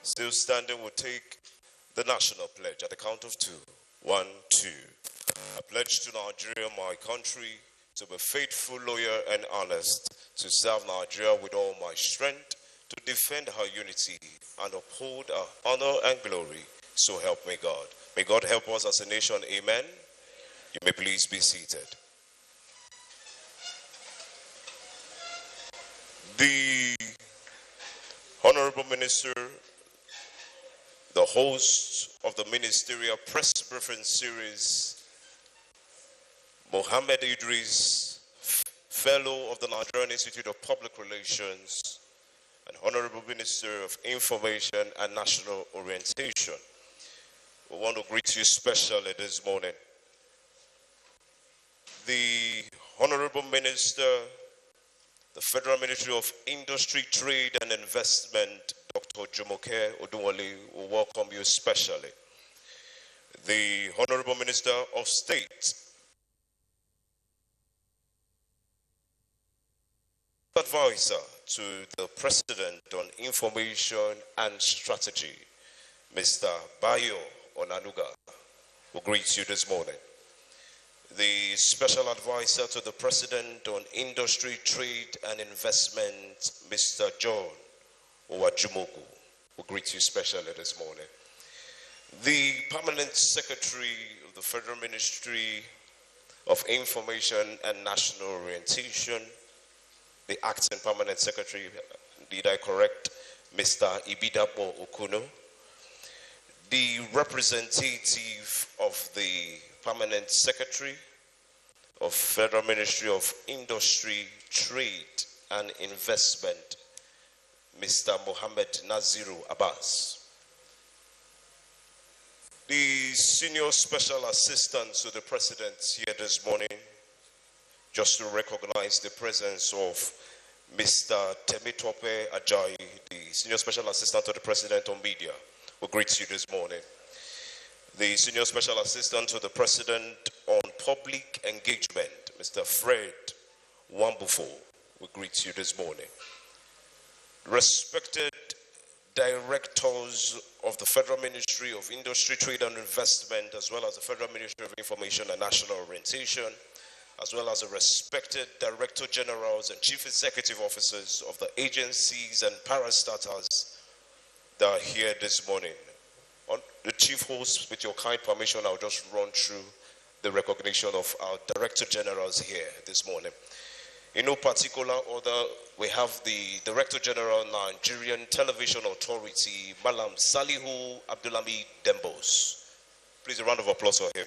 Still standing, we'll take the national pledge at the count of 2. 1, 2. I pledge to Nigeria, my country, to be faithful, loyal, and honest, to serve Nigeria with all my strength, to defend her unity, and uphold her honor and glory. So help me God. May God help us as a nation. Amen. You may please be seated. The Honorable Minister, the host of the Ministerial Press Briefing Series, Mohammed Idris, Fellow of the Nigerian Institute of Public Relations, and Honorable Minister of Information and National Orientation. We want to greet you specially this morning. The Honorable Minister, the Federal Ministry of Industry, Trade and Investment, Dr. Jumoke Odunwale, will welcome you specially. The Honorable Minister of State, Advisor to the President on Information and Strategy, Mr. Bayo Onanuga, will greet you this morning. The Special Advisor to the President on Industry, Trade and Investment, Mr. John Owajumogu, will greet you specially this morning. The Permanent Secretary of the Federal Ministry of Information and National Orientation, the Acting Permanent Secretary, did I correct, Mr. Ibidapo Okuno, the representative of the Permanent Secretary of Federal Ministry of Industry, Trade and Investment, Mr. Mohammed Naziru Abbas. The Senior Special Assistant to the President here this morning, just to recognize the presence of Mr. Temitope Ajayi, the Senior Special Assistant to the President on Media, will greet you this morning. The Senior Special Assistant to the President on Public Engagement, Mr. Fred Wambufo, will greet you this morning. Respected directors of the Federal Ministry of Industry, Trade and Investment, as well as the Federal Ministry of Information and National Orientation, as well as the respected Director Generals and Chief Executive Officers of the agencies and parastatals that are here this morning. On the Chief Host, with your kind permission, I'll just run through the recognition of our Director Generals here this morning. In no particular order, we have the Director General, Nigerian Television Authority, Malam Salihu Abdulhamid Dembos. Please, a round of applause for him.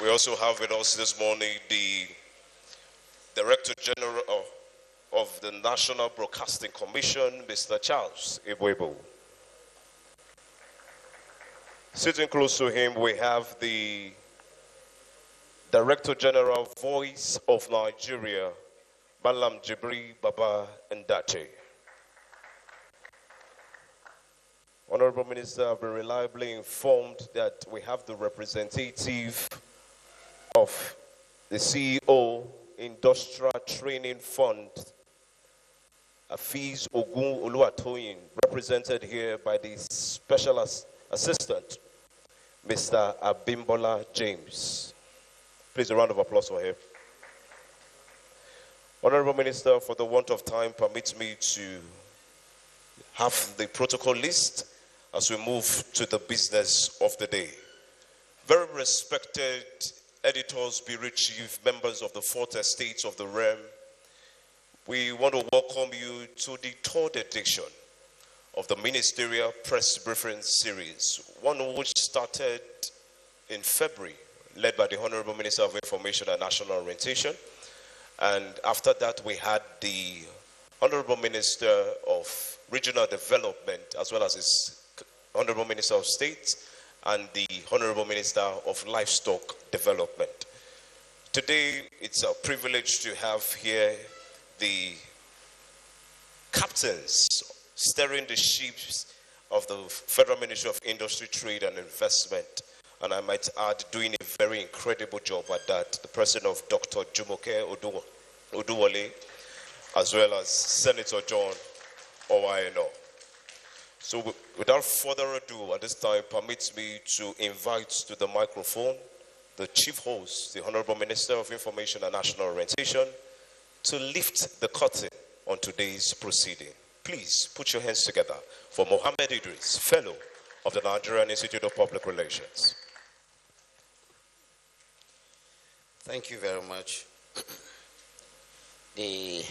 We also have with us this morning the Director General of the National Broadcasting Commission, Mr. Charles Ibwebo. Sitting close to him, we have the Director General, Voice of Nigeria, Malam Jibri Baba Ndache. Honorable Minister, I've been reliably informed that we have the representative of the CEO, Industrial Training Fund, Afiz Ogun Oluwatoyin, represented here by the Special Assistant, Mr. Abimbola James. Please, a round of applause for him. Honorable Minister, for the want of time, permit me to have the protocol list as we move to the business of the day. Very respected editors, bureau chief, members of the fourth estates of the realm, we want to welcome you to the third edition of the Ministerial Press Briefing Series, one which started in February, led by the Honorable Minister of Information and National Orientation. And after that, we had the Honorable Minister of Regional Development, as well as his Honorable Minister of State, and the Honorable Minister of Livestock Development. Today, it's a privilege to have here the captains steering the ships of the Federal Ministry of Industry, Trade and Investment. And I might add, doing a very incredible job at that, the person of Dr. Jumoke Odunwale, as well as Senator John Owayeno. So without further ado, at this time, permit me to invite to the microphone the Chief Host, the Honorable Minister of Information and National Orientation, to lift the curtain on today's proceeding. Please put your hands together for Mohammed Idris, Fellow of the Nigerian Institute of Public Relations. Thank you very much. The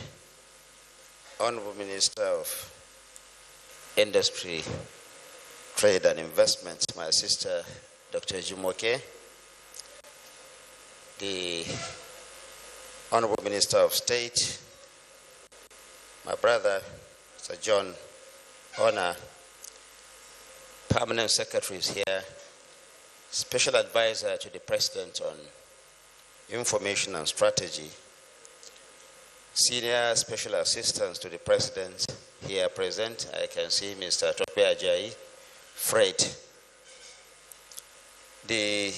Honorable Minister of Industry, Trade and Investment, my sister, Dr. Jumoke, the Honorable Minister of State, my brother, Sir John Honor, Permanent Secretaries here, Special Advisor to the President on Information and Strategy, Senior Special Assistants to the President here present. I can see Mr. Tope Ajayi, Fred, the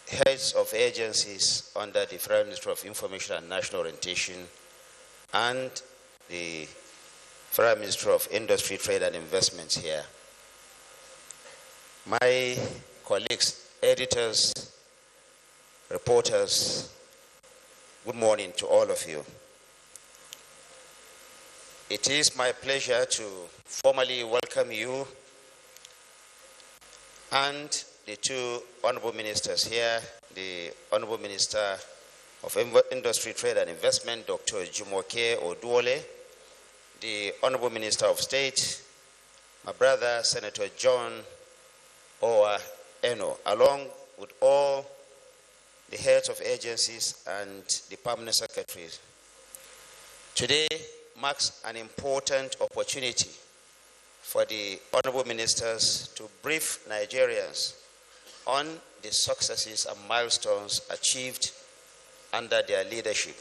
heads of agencies under the Federal Ministry of Information and National Orientation, and the Federal Ministry of Industry, Trade and Investments here. My colleagues, editors, reporters, good morning to all of you. It is my pleasure to formally welcome you and the two honorable ministers here, the Honorable Minister of Industry, Trade and Investment, Dr. Jumoke Oduole, the Honorable Minister of State, my brother, Senator John Owa Eno, along with all the heads of agencies and the permanent secretaries. Today marks an important opportunity for the honorable ministers to brief Nigerians on the successes and milestones achieved under their leadership.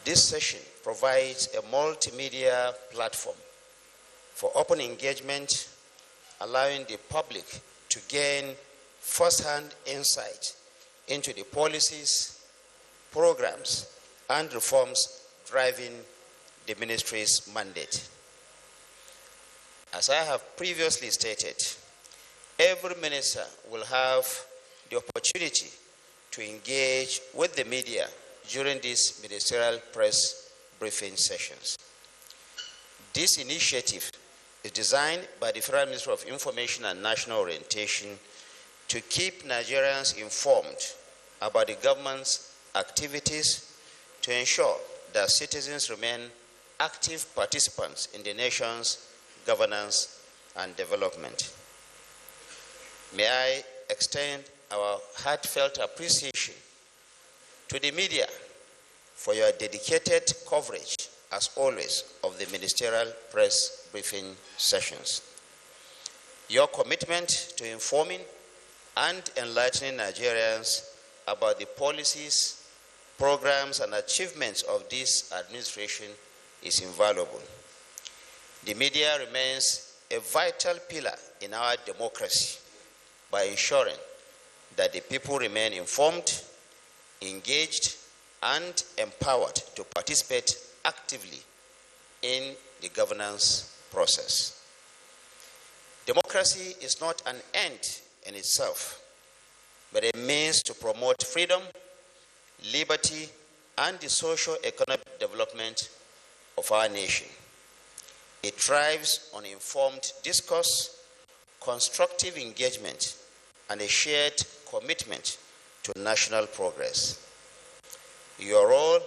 This session provides a multimedia platform for open engagement, allowing the public to gain first-hand insight into the policies, programs, and reforms driving the ministry's mandate. As I have previously stated, every minister will have the opportunity to engage with the media during these ministerial press briefing sessions. This initiative is designed by the Federal Ministry of Information and National Orientation to keep Nigerians informed about the government's activities to ensure that citizens remain active participants in the nation's governance and development. May I extend our heartfelt appreciation to the media for your dedicated coverage, as always, of the ministerial press briefing sessions. Your commitment to informing and enlightening Nigerians about the policies, programs, and achievements of this administration is invaluable. The media remains a vital pillar in our democracy by ensuring that the people remain informed, engaged, and empowered to participate actively in the governance process. Democracy is not an end in itself, but a means to promote freedom, liberty, and the socio-economic development of our nation. It thrives on informed discourse, constructive engagement, and a shared commitment to national progress. Your role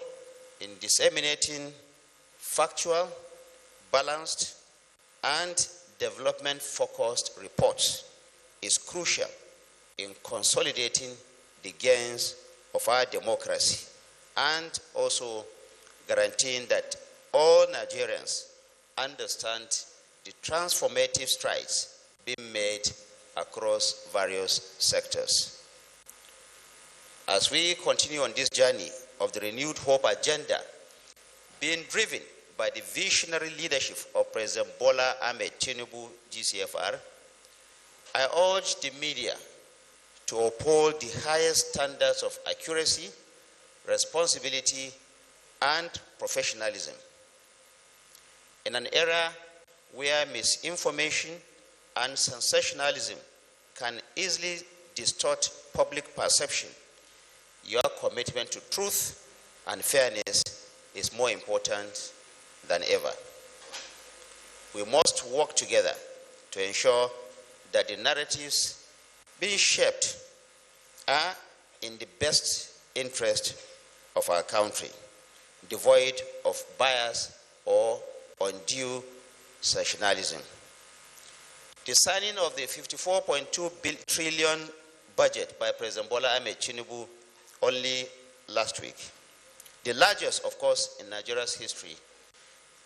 in disseminating factual, balanced, and development-focused reports is crucial in consolidating the gains of our democracy and also guaranteeing that all Nigerians understand the transformative strides being made across various sectors. As we continue on this journey of the renewed hope agenda being driven by the visionary leadership of President Bola Ahmed Tinubu, GCFR, I urge the media to uphold the highest standards of accuracy, responsibility, and professionalism. In an era where misinformation and sensationalism can easily distort public perception, your commitment to truth and fairness is more important than ever. We must work together to ensure that the narratives being shaped are in the best interest of our country, devoid of bias or undue sensationalism. The signing of the 54.2 trillion budget by President Bola Ahmed Tinubu only last week, the largest, of course, in Nigeria's history,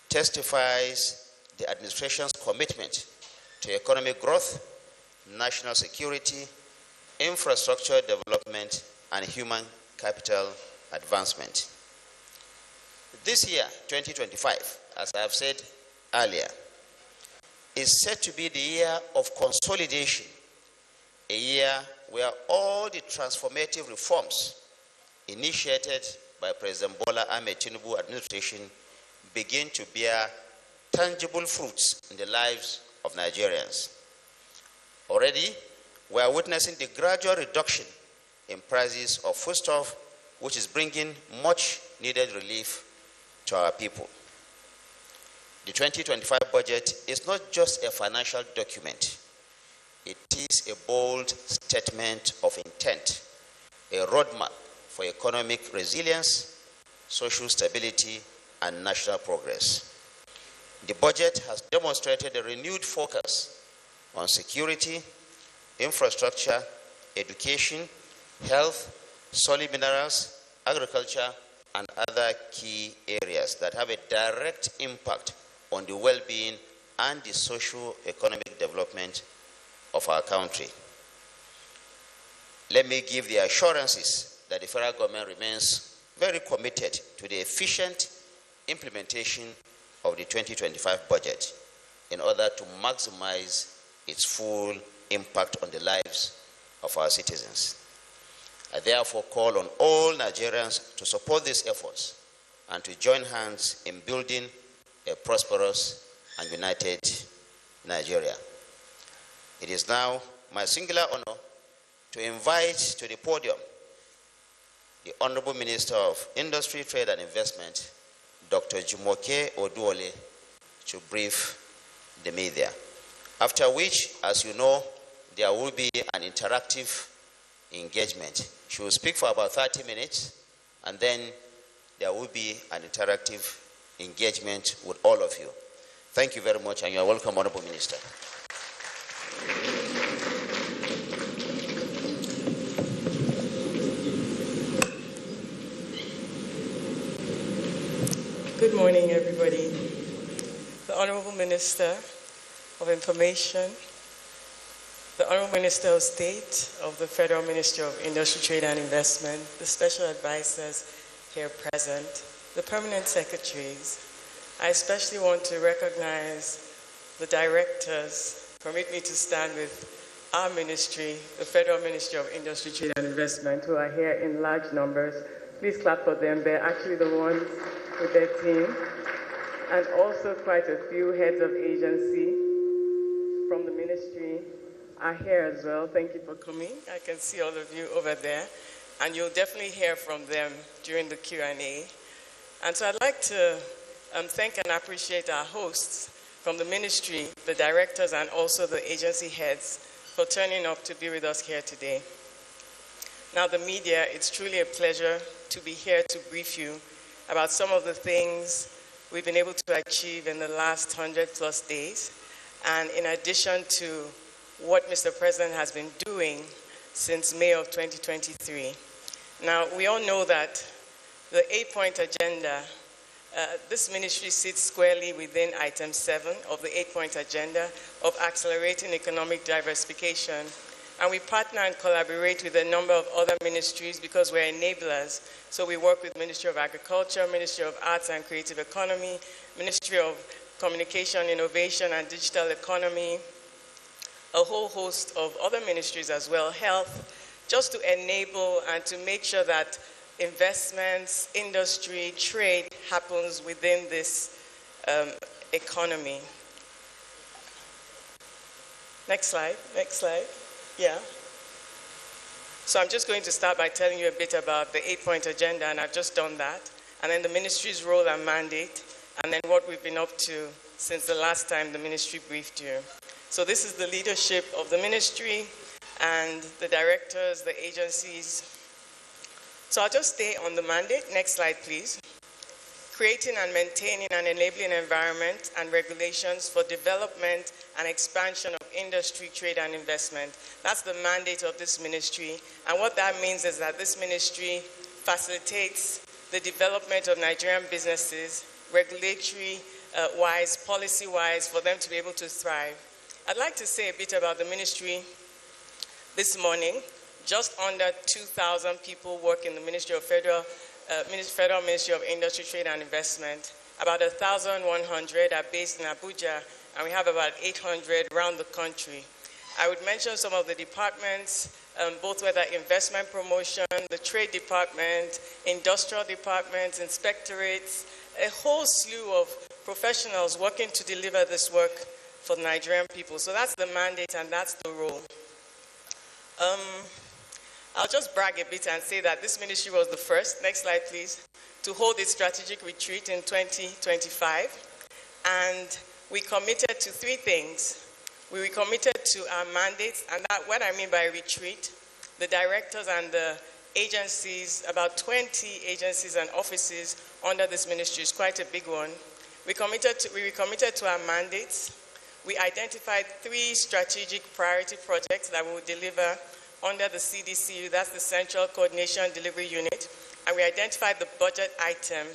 testifies the administration's commitment to economic growth, national security, infrastructure development, and human capital advancement. This year, 2025, as I have said earlier, is set to be the year of consolidation, a year where all the transformative reforms initiated by President Bola Ahmed Tinubu administration begin to bear tangible fruits in the lives of Nigerians. Already, we are witnessing the gradual reduction in prices of foodstuff, which is bringing much needed relief to our people. The 2025 budget is not just a financial document. It is a bold statement of intent, a roadmap for economic resilience, social stability, and national progress. The budget has demonstrated a renewed focus on security, infrastructure, education, health, solid minerals, agriculture, and other key areas that have a direct impact on the well-being and the socio-economic development of our country. Let me give the assurances that the federal government remains very committed to the efficient implementation of the 2025 budget in order to maximize its full impact on the lives of our citizens. I therefore call on all Nigerians to support these efforts and to join hands in building a prosperous and united Nigeria. It is now my singular honor to invite to the podium the Honorable Minister of Industry, Trade and Investment, Dr. Jumoke Oduole, to brief the media. After which, as you know, there will be an interactive engagement. She will speak for about 30 minutes, and then there will be an interactive engagement with all of you. Thank you very much, and you are welcome, Honorable Minister. Good morning, everybody. The Honorable Minister of Information, the Honorable Minister of State of the Federal Ministry of Industry, Trade and Investment, the special advisors here present, the permanent secretaries. I especially want to recognize the directors. Permit me to stand with our ministry, the Federal Ministry of Industry, Trade and Investment, who are here in large numbers. Please clap for them. They're actually the ones with their team. And also quite a few heads of agency from the ministry are here as well. Thank you for coming. I can see all of you over there. And you'll definitely hear from them during the Q&A. And so I'd like to thank and appreciate our hosts from the ministry, the directors, and also the agency heads for turning up to be with us here today. Now, the media, it's truly a pleasure to be here to brief you about some of the things we've been able to achieve in the last 100+ days, and in addition to what Mr. President has been doing since May of 2023. Now, we all know that the 8-point agenda, this ministry sits squarely within item 7 of the 8-point agenda of accelerating economic diversification. And we partner and collaborate with a number of other ministries because we're enablers. So we work with Ministry of Agriculture, Ministry of Arts and Creative Economy, Ministry of Communication, Innovation and Digital Economy, a whole host of other ministries as well, health, just to enable and to make sure that investments, industry, trade happens within this economy. Next slide, yeah. So I'm just going to start by telling you a bit about the 8-point agenda, and I've just done that, and then the ministry's role and mandate, and then what we've been up to since the last time the ministry briefed you. So this is the leadership of the ministry and the directors, the agencies. So I'll just stay on the mandate. Next slide, please. Creating and maintaining an enabling environment and regulations for development and expansion of industry, trade, and investment. That's the mandate of this ministry. And what that means is that this ministry facilitates the development of Nigerian businesses, regulatory-wise, policy-wise, for them to be able to thrive. I'd like to say a bit about the ministry this morning. Just under 2,000 people work in the Federal Ministry of Industry, Trade and Investment. About 1,100 are based in Abuja, and we have about 800 around the country. I would mention some of the departments, both whether investment promotion, the trade department, industrial departments, inspectorates, a whole slew of professionals working to deliver this work for the Nigerian people. So that's the mandate and that's the role. I'll just brag a bit and say that this ministry was the first, next slide please, to hold its strategic retreat in 2025. And we committed to 3 things. We recommitted to our mandates, and that what I mean by retreat, the directors and the agencies, about 20 agencies and offices under this ministry is quite a big one. We recommitted to our mandates. We identified 3 strategic priority projects that we would deliver under the CDCU, that's the Central Coordination Delivery Unit, and we identified the budget item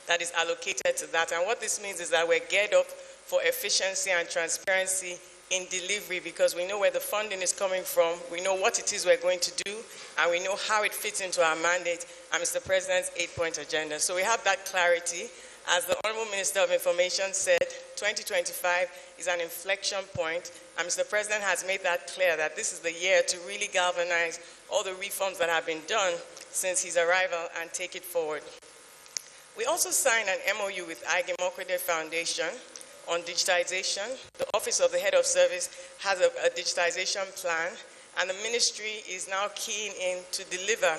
that is allocated to that. And what this means is that we're geared up for efficiency and transparency in delivery because we know where the funding is coming from, we know what it is we're going to do, and we know how it fits into our mandate and Mr. President's 8-point agenda. So we have that clarity. As the Honorable Minister of Information said, 2025 is an inflection point, and Mr. President has made that clear that this is the year to really galvanize all the reforms that have been done since his arrival and take it forward. We also signed an MOU with Agimokwede Foundation on digitization. The Office of the Head of Service has a digitization plan, and the ministry is now keen in to deliver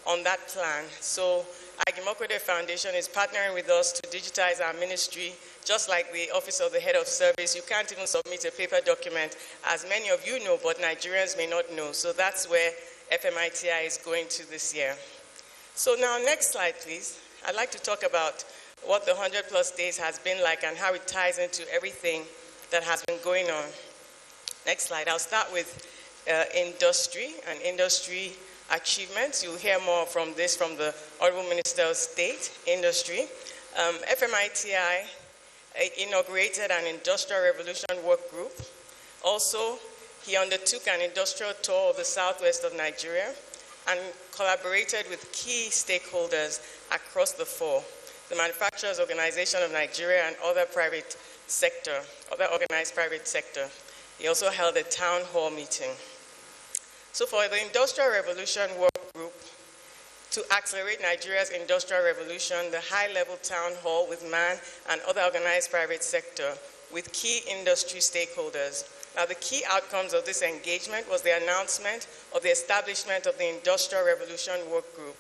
on that plan. So Agimokwede Foundation is partnering with us to digitize our ministry, just like the Office of the Head of Service. You can't even submit a paper document, as many of you know, but Nigerians may not know. So that's where FMITI is going to this year. So now, next slide, please. I'd like to talk about what the 100+ days has been like and how it ties into everything that has been going on. Next slide. I'll start with industry and industry achievements. You'll hear more from this from the Honorable Minister of State, Industry. FMITI inaugurated an Industrial Revolution Work Group. Also, he undertook an industrial tour of the southwest of Nigeria and collaborated with key stakeholders across the 4, the Manufacturers Organization of Nigeria and other organized private sector. He also held a town hall meeting. So for the Industrial Revolution Work Group to accelerate Nigeria's industrial revolution, the high-level town hall with MAN and other organized private sector with key industry stakeholders. Now, the key outcomes of this engagement was the announcement of the establishment of the Industrial Revolution Work Group,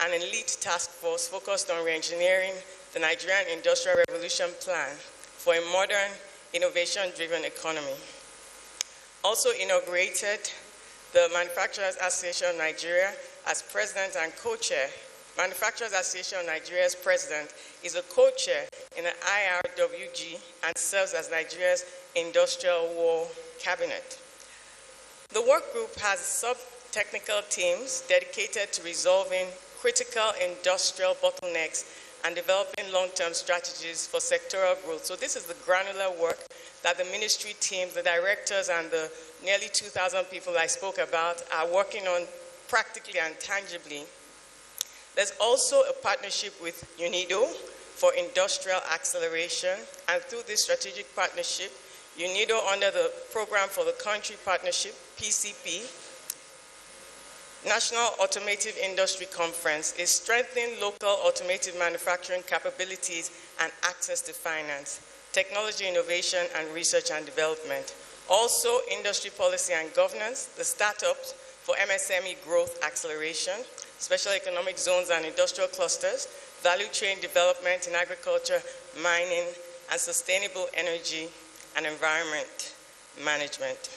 an elite task force focused on re-engineering the Nigerian Industrial Revolution Plan for a modern, innovation-driven economy. Also inaugurated the Manufacturers Association of Nigeria as president and co-chair. Manufacturers Association of Nigeria's president is a co-chair in the IRWG and serves as Nigeria's Industrial War Cabinet. The work group has sub-technical teams dedicated to resolving critical industrial bottlenecks and developing long-term strategies for sectoral growth. So this is the granular work that the ministry teams, the directors, and the nearly 2,000 people I spoke about are working on practically and tangibly. There's also a partnership with UNIDO for industrial acceleration, and through this strategic partnership, UNIDO, under the Program for the Country Partnership, PCP, National Automotive Industry Conference, is strengthening local automotive manufacturing capabilities and access to finance, technology innovation, and research and development. Also, industry policy and governance, the startups for MSME growth acceleration, special economic zones and industrial clusters, value chain development in agriculture, mining, and sustainable energy and environment management.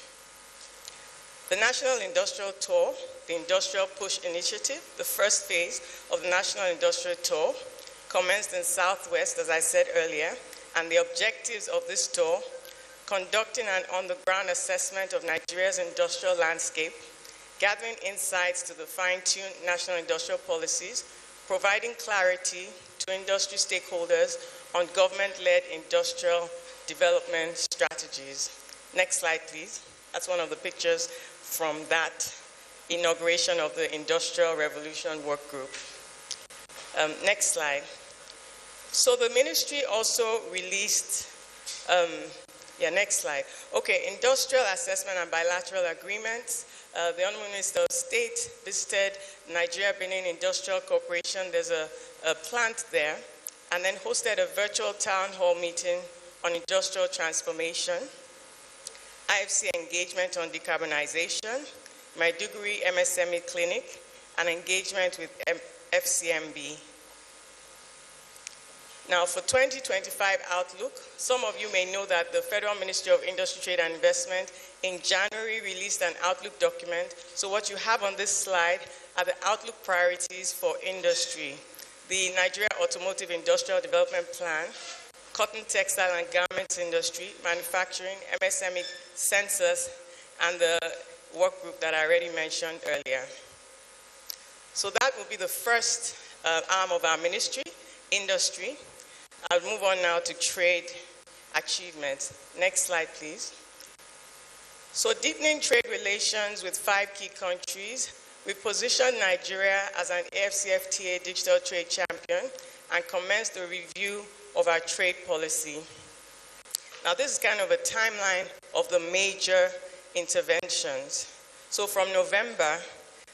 The National Industrial Tour, the Industrial Push Initiative, the first phase of the National Industrial Tour, commenced in Southwest, as I said earlier, and the objectives of this tour: conducting an on-the-ground assessment of Nigeria's industrial landscape, gathering insights to the fine-tuned national industrial policies, providing clarity to industry stakeholders on government-led industrial development strategies. Next slide, please. That's one of the pictures from that inauguration of the Industrial Revolution Work Group. Next slide. So the ministry also released, next slide. Okay, industrial assessment and bilateral agreements. The Honorable Minister of State visited Nigeria-Benin Industrial Corporation. There's a plant there, and then hosted a virtual town hall meeting on industrial transformation, IFC engagement on decarbonization, Maiduguri MSME clinic, and engagement with FCMB. Now, for 2025 outlook, some of you may know that the Federal Ministry of Industry, Trade and Investment in January released an outlook document. So what you have on this slide are the outlook priorities for industry: the Nigeria Automotive Industrial Development Plan, cotton, textile and garments industry, manufacturing, MSME census, and the work group that I already mentioned earlier. So that will be the first arm of our ministry, industry. I'll move on now to trade achievements. Next slide, please. So deepening trade relations with 5 key countries, we positioned Nigeria as an AFCFTA digital trade champion and commenced the review of our trade policy. Now, this is kind of a timeline of the major interventions. So from November,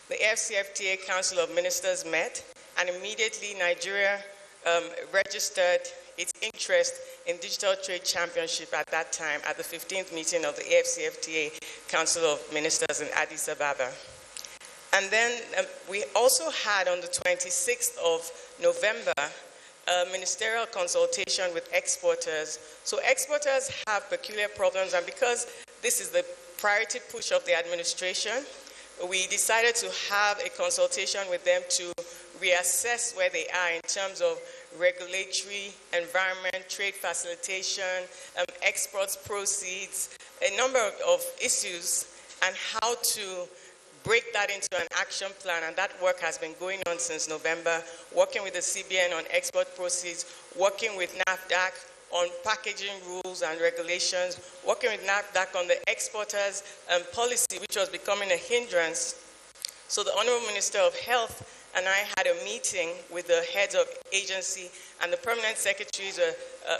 the AFCFTA Council of Ministers met, and immediately Nigeria registered its interest in digital trade championship at that time at the 15th meeting of the AFCFTA Council of Ministers in Addis Ababa. And then we also had on the 26th of November a ministerial consultation with exporters. So exporters have peculiar problems, and because this is the priority push of the administration, we decided to have a consultation with them to reassess where they are in terms of regulatory, environment, trade facilitation, exports proceeds, a number of issues, and how to break that into an action plan. And that work has been going on since November, working with the CBN on export proceeds, working with NAFDAC on packaging rules and regulations, working with NAFDAC on the exporters policy, which was becoming a hindrance. So the Honorable Minister of Health and I had a meeting with the heads of agency, and the permanent secretaries are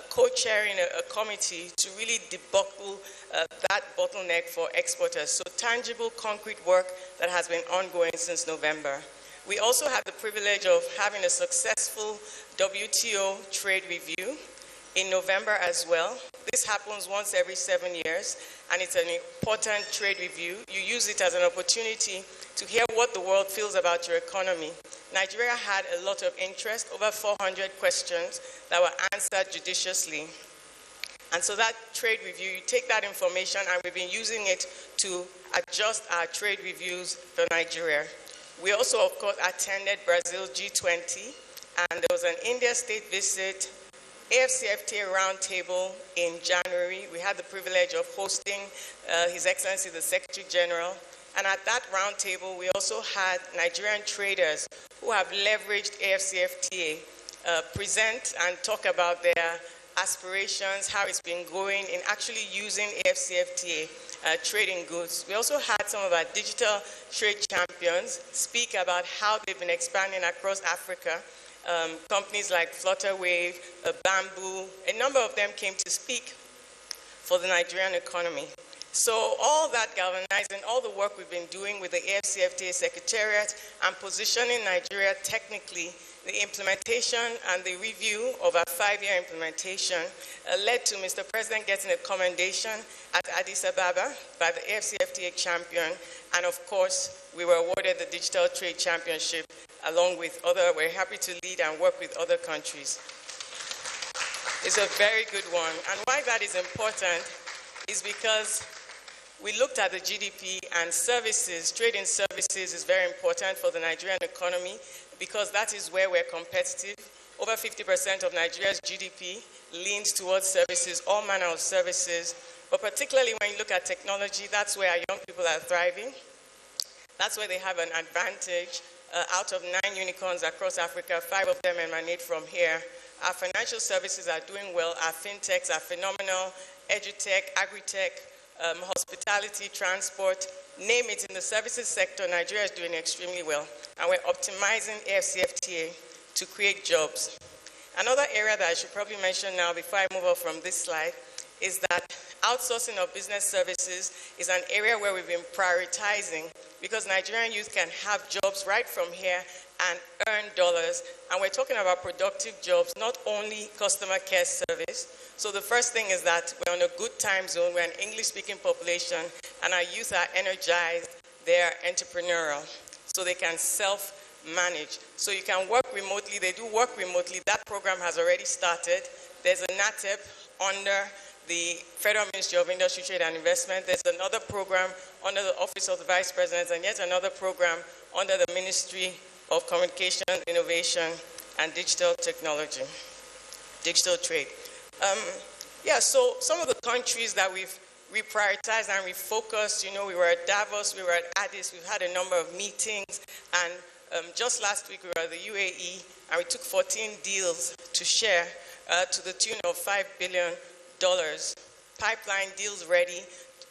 co-chairing a committee to really debuckle that bottleneck for exporters. So tangible, concrete work that has been ongoing since November. We also had the privilege of having a successful WTO trade review in November as well. This happens once every 7 years, and it's an important trade review. You use it as an opportunity to hear what the world feels about your economy. Nigeria had a lot of interest, over 400 questions that were answered judiciously. And so that trade review, you take that information, and we've been using it to adjust our trade reviews for Nigeria. We also, of course, attended Brazil G20, and there was an India state visit, AFCFTA roundtable in January. We had the privilege of hosting His Excellency the Secretary General. And at that roundtable, we also had Nigerian traders who have leveraged AFCFTA present and talk about their aspirations, how it's been going in actually using AFCFTA trading goods. We also had some of our digital trade champions speak about how they've been expanding across Africa. Companies like Flutterwave, Bamboo, a number of them came to speak for the Nigerian economy. So all that galvanizing, all the work we've been doing with the AFCFTA Secretariat and positioning Nigeria technically the implementation and the review of our 5-year implementation led to Mr. President getting a commendation at Addis Ababa by the AFCFTA champion, and of course, we were awarded the Digital Trade Championship along with other, we're happy to lead and work with other countries. It's a very good one, and why that is important is because we looked at the GDP and services, trade in services is very important for the Nigerian economy because that is where we're competitive. Over 50% of Nigeria's GDP leans towards services, all manner of services, but particularly when you look at technology, that's where our young people are thriving. That's where they have an advantage. Out of 9 unicorns across Africa, 5 of them emanate from here. Our financial services are doing well, our fintechs are phenomenal, edutech, agritech, hospitality, transport, name it, in the services sector, Nigeria is doing extremely well. And we're optimizing AFCFTA to create jobs. Another area that I should probably mention now before I move on from this slide is that outsourcing of business services is an area where we've been prioritizing because Nigerian youth can have jobs right from here and earn dollars. And we're talking about productive jobs, not only customer care service. So the first thing is that we're on a good time zone, we're an English-speaking population, and our youth are energized, they're entrepreneurial, so they can self-manage. So you can work remotely, they do work remotely. That program has already started. There's a NATEP under the Federal Ministry of Industry, Trade and Investment. There's another program under the Office of the Vice President, and yet another program under the Ministry of Communication, Innovation, and Digital Technology, Digital Trade. So some of the countries that we've reprioritized and refocused, you know, we were at Davos, we were at Addis, we've had a number of meetings, and just last week we were at the UAE, and we took 14 deals to share to the tune of $5 billion. Pipeline deals ready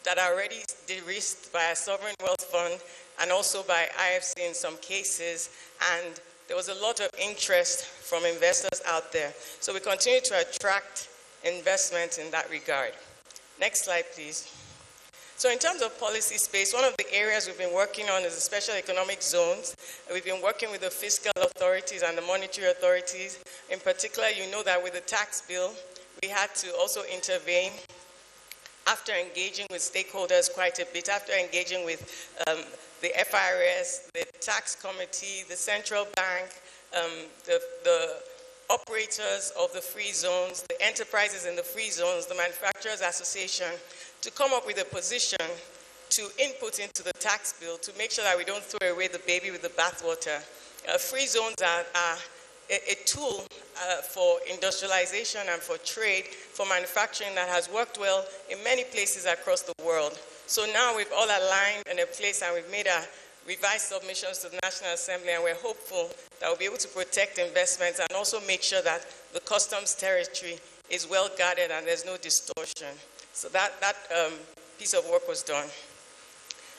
that are already de-risked by a sovereign wealth fund and also by IFC in some cases, and there was a lot of interest from investors out there. So we continue to attract investment in that regard. Next slide, please. So in terms of policy space, one of the areas we've been working on is the special economic zones. We've been working with the fiscal authorities and the monetary authorities. In particular, you know that with the tax bill, we had to also intervene after engaging with stakeholders quite a bit, after engaging with the FIRS, the tax committee, the central bank, the operators of the free zones, the enterprises in the free zones, the manufacturers association, to come up with a position to input into the tax bill to make sure that we don't throw away the baby with the bathwater. Free zones are a tool for industrialization and for trade, for manufacturing that has worked well in many places across the world. So now we've all aligned in a place and we've made a revised submissions to the National Assembly, and we're hopeful that we'll be able to protect investments and also make sure that the customs territory is well guarded and there's no distortion. So that piece of work was done.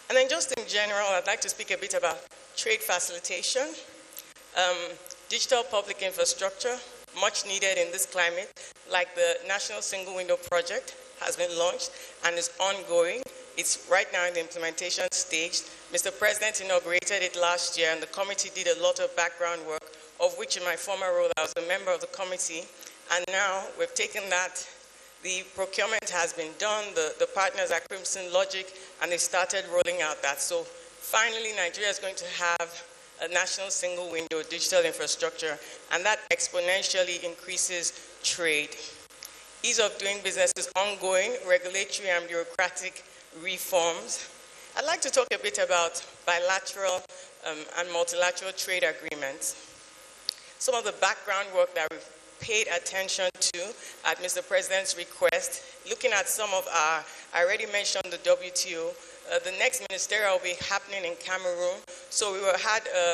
And then just in general, I'd like to speak a bit about trade facilitation. Digital public infrastructure, much needed in this climate, like the National Single Window Project has been launched and is ongoing. It's right now in the implementation stage. Mr. President inaugurated it last year, and the committee did a lot of background work, of which in my former role I was a member of the committee. And now we've taken that, the procurement has been done, the partners are Crimson Logic, and they started rolling out that. So finally, Nigeria is going to have a national single window digital infrastructure, and that exponentially increases trade. Ease of doing business is ongoing, regulatory and bureaucratic reforms. I'd like to talk a bit about bilateral and multilateral trade agreements. Some of the background work that we've paid attention to at Mr. President's request, looking at some of our, I already mentioned the WTO, the next ministerial will be happening in Cameroon. So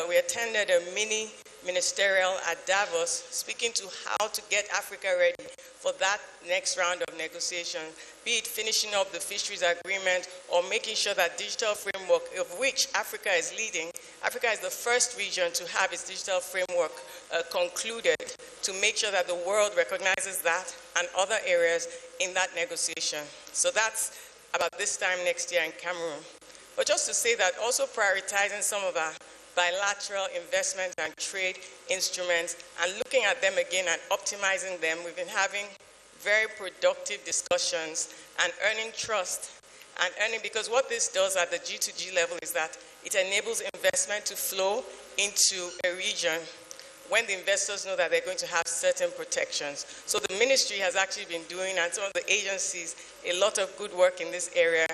we attended a mini ministerial at Davos, speaking to how to get Africa ready for that next round of negotiation, be it finishing up the fisheries agreement or making sure that digital framework, of which Africa is leading. Africa is the first region to have its digital framework concluded, to make sure that the world recognizes that and other areas in that negotiation. So that's about this time next year in Cameroon. But just to say that also prioritizing some of our bilateral investment and trade instruments and looking at them again and optimizing them. We've been having very productive discussions and earning trust and earning, because what this does at the G2G level is that it enables investment to flow into a region when the investors know that they're going to have certain protections. So the ministry has actually been doing, and some of the agencies, a lot of good work in this area,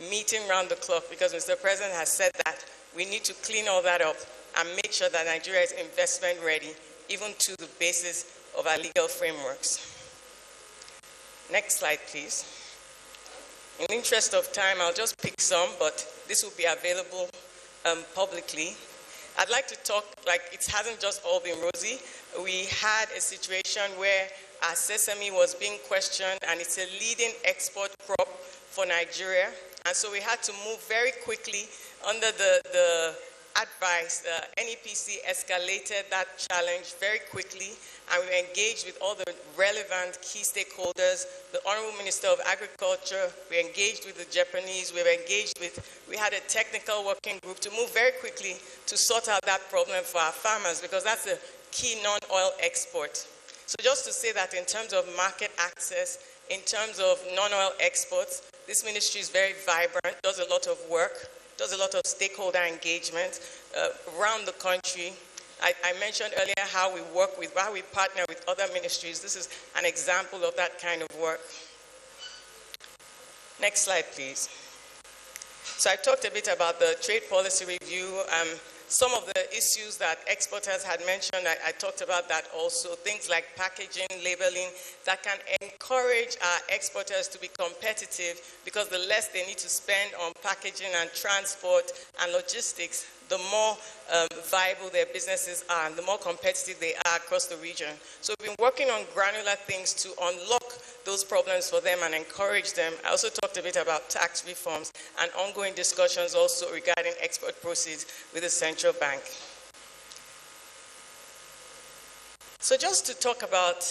meeting round the clock, because Mr. President has said that we need to clean all that up and make sure that Nigeria is investment ready, even to the basis of our legal frameworks. Next slide, please. In the interest of time, I'll just pick some, but this will be available publicly. I'd like to talk, like, it hasn't just all been rosy. We had a situation where our sesame was being questioned, and it's a leading export crop for Nigeria. And so we had to move very quickly under the advice. NEPC escalated that challenge very quickly, and we engaged with all the relevant key stakeholders, the Honorable Minister of Agriculture, we engaged with the Japanese, we had a technical working group to move very quickly to sort out that problem for our farmers, because that's a key non-oil export. So just to say that in terms of market access, in terms of non-oil exports, this ministry is very vibrant, does a lot of work, does a lot of stakeholder engagement around the country. I mentioned earlier how we partner with other ministries. This is an example of that kind of work. Next slide, please. So I talked a bit about the trade policy review. Some of the issues that exporters had mentioned, I talked about that also. Things like packaging, labeling, that can encourage our exporters to be competitive, because the less they need to spend on packaging and transport and logistics, the more viable their businesses are and the more competitive they are across the region. So we've been working on granular things to unlock those problems for them and encourage them. I also talked a bit about tax reforms and ongoing discussions also regarding export proceeds with the central bank. So just to talk about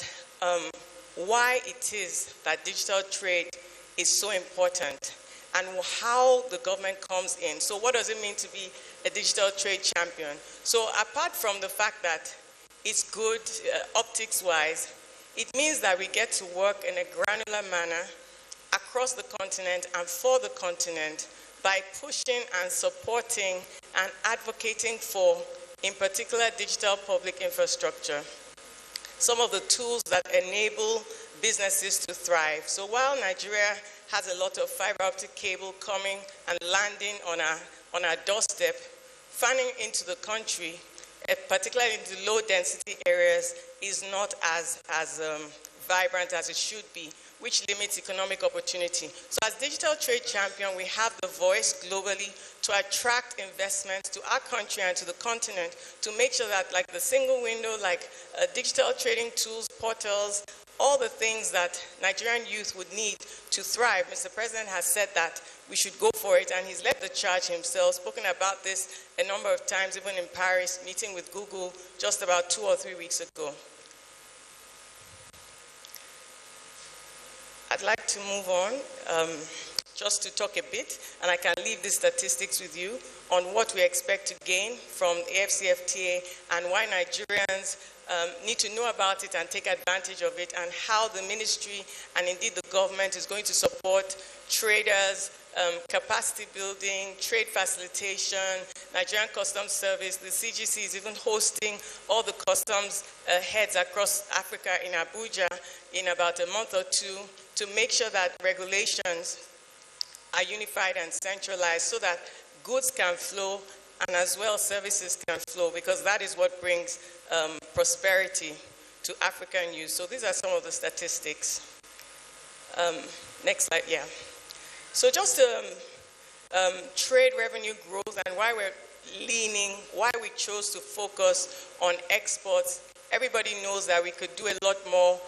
why it is that digital trade is so important and how the government comes in. So what does it mean to be a digital trade champion? So apart from the fact that it's good optics-wise, it means that we get to work in a granular manner across the continent and for the continent by pushing and supporting and advocating for, in particular, digital public infrastructure. Some of the tools that enable businesses to thrive. So while Nigeria has a lot of fiber optic cable coming and landing on our doorstep, fanning into the country, particularly into low density areas, is not as vibrant as it should be, which limits economic opportunity. So as digital trade champion, we have the voice globally to attract investments to our country and to the continent, to make sure that, like the single window, like digital trading tools, portals, all the things that Nigerian youth would need to thrive. Mr. President has said that we should go for it, and he's led the charge himself, spoken about this a number of times, even in Paris, meeting with Google just about 2 or 3 weeks ago. I'd like to move on just to talk a bit, and I can leave the statistics with you on what we expect to gain from AFCFTA and why Nigerians need to know about it and take advantage of it, and how the ministry and indeed the government is going to support traders, capacity building, trade facilitation, Nigerian Customs Service. The CGC is even hosting all the customs heads across Africa in Abuja in about a month or two to make sure that regulations are unified and centralized so that goods can flow and as well services can flow, because that is what brings prosperity to African youth. So these are some of the statistics. Next slide, yeah. So just trade revenue growth and why we chose to focus on exports. Everybody knows that we could do a lot more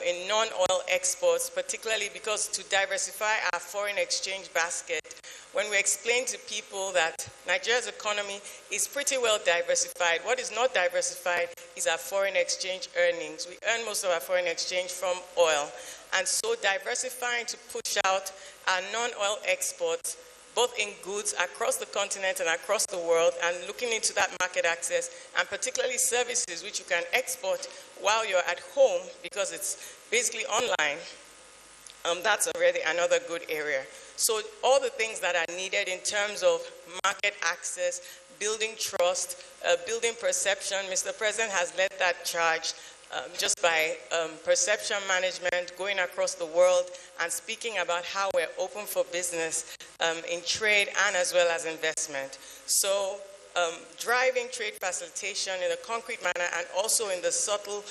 in non-oil exports, particularly because to diversify our foreign exchange basket. When we explain to people that Nigeria's economy is pretty well diversified, what is not diversified is our foreign exchange earnings. We earn most of our foreign exchange from oil. And so diversifying to push out our non-oil exports both in goods across the continent and across the world, and looking into that market access, and particularly services which you can export while you're at home because it's basically online. That's already another good area. So all the things that are needed in terms of market access, building trust, building perception, Mr. President has led that charge just by perception management, going across the world and speaking about how we're open for business in trade and as well as investment. So driving trade facilitation in a concrete manner and also in the subtle,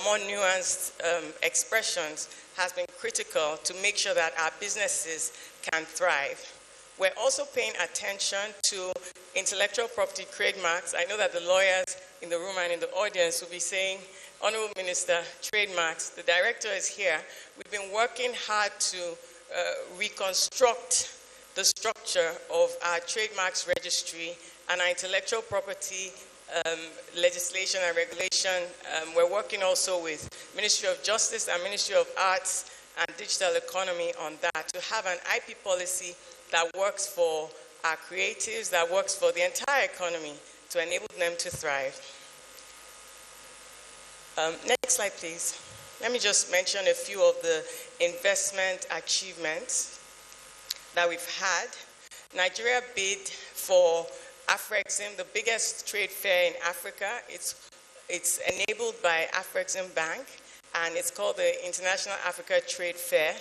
more nuanced expressions has been critical to make sure that our businesses can thrive. We're also paying attention to intellectual property trademarks. I know that the lawyers in the room and in the audience will be saying, Honorable Minister, trademarks, the director is here. We've been working hard to reconstruct the structure of our trademarks registry and our intellectual property legislation and regulation. We're working also with Ministry of Justice and Ministry of Arts and Digital Economy on that to have an IP policy that works for our creatives, that works for the entire economy to enable them to thrive. Next slide, please. Let me just mention a few of the investment achievements that we've had. Nigeria bid for Afrexim, the biggest trade fair in Africa. It's enabled by Afrexim Bank, and it's called the International Africa Trade Fair.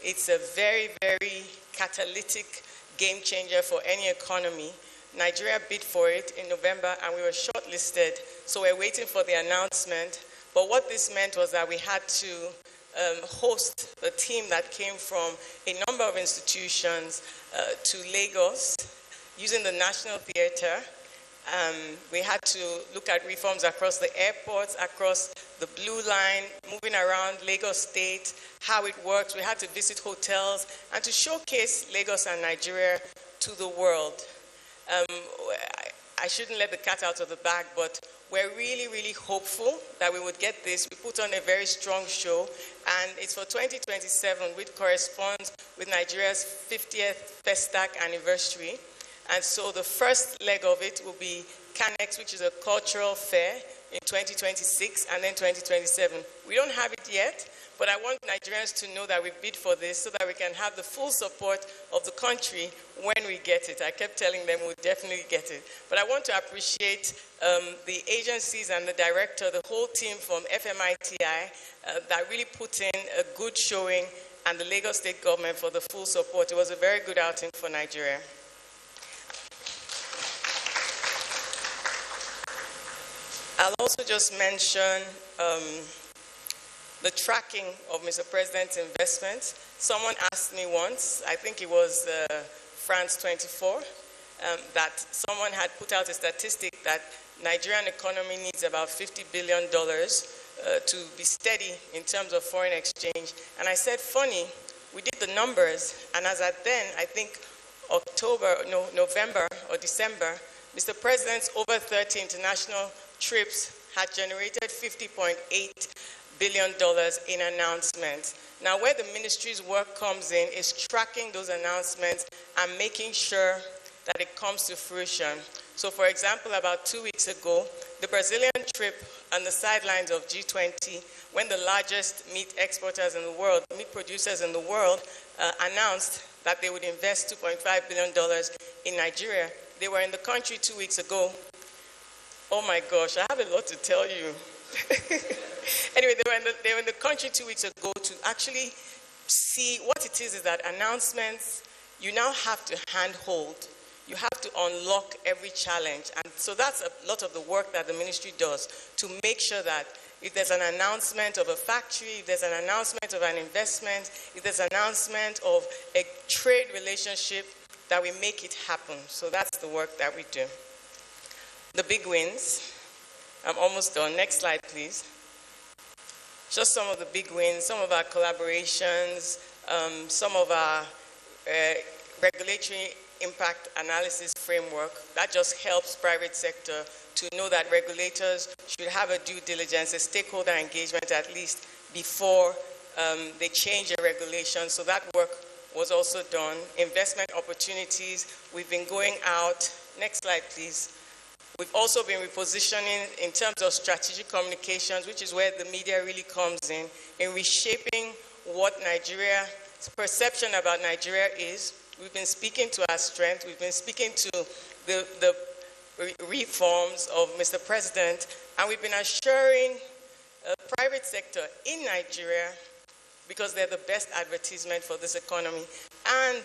It's a very, very catalytic game changer for any economy. Nigeria bid for it in November, and we were shortlisted, so we're waiting for the announcement. But what this meant was that we had to host a team that came from a number of institutions to Lagos using the National Theatre. We had to look at reforms across the airports, across the Blue Line, moving around Lagos State, how it works. We had to visit hotels and to showcase Lagos and Nigeria to the world. I shouldn't let the cat out of the bag, but we're really, really hopeful that we would get this. We put on a very strong show, and it's for 2027, which corresponds with Nigeria's 50th Festac anniversary. And so the first leg of it will be Canex, which is a cultural fair in 2026, and then 2027. We don't have it yet, but I want Nigerians to know that we bid for this so that we can have the full support of the country when we get it. I kept telling them we'll definitely get it. But I want to appreciate the agencies and the director, the whole team from FMITI that really put in a good showing, and the Lagos State government for the full support. It was a very good outing for Nigeria. I'll also just mention the tracking of Mr. President's investments. Someone asked me once, I think it was France 24, that someone had put out a statistic that Nigerian economy needs about $50 billion to be steady in terms of foreign exchange. And I said, funny, we did the numbers, and as at then, I think November or December, Mr. President's over 30 international trips had generated $50.8 billion in announcements. Now, where the ministry's work comes in is tracking those announcements and making sure that it comes to fruition. So, for example, about 2 weeks ago, the Brazilian trip on the sidelines of G20, when the largest meat exporters in the world, meat producers in the world, announced that they would invest $2.5 billion in Nigeria. They were in the country 2 weeks ago. Oh my gosh, I have a lot to tell you. Anyway, they were in the country 2 weeks ago to actually see what it is that announcements, you now have to handhold. You have to unlock every challenge. And so that's a lot of the work that the ministry does to make sure that if there's an announcement of a factory, if there's an announcement of an investment, if there's an announcement of a trade relationship, that we make it happen. So that's the work that we do. The big wins. I'm almost done. Next slide, please. Just some of the big wins, some of our collaborations, some of our regulatory impact analysis framework. That just helps private sector to know that regulators should have a due diligence, a stakeholder engagement at least before they change a regulation. So that work was also done. Investment opportunities, we've been going out. Next slide, please. We've also been repositioning in terms of strategic communications, which is where the media really comes in reshaping what Nigeria's perception about Nigeria is. We've been speaking to our strength. We've been speaking to the reforms of Mr. President, and we've been assuring the private sector in Nigeria, because they're the best advertisement for this economy, and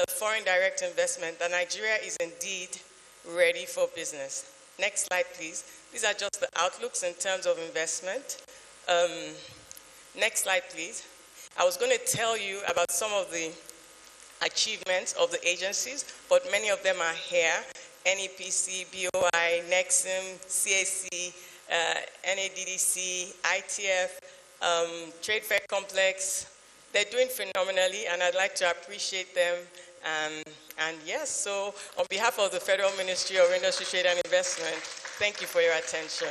foreign direct investment, that Nigeria is indeed ready for business. Next slide, please. These are just the outlooks in terms of investment. Next slide, please. I was going to tell you about some of the achievements of the agencies, but many of them are here. NEPC, BOI, NEXIM, CAC, NADDC, ITF, Trade Fair Complex. They're doing phenomenally, and I'd like to appreciate them. And yes, so on behalf of the Federal Ministry of Industry, Trade and Investment, thank you for your attention.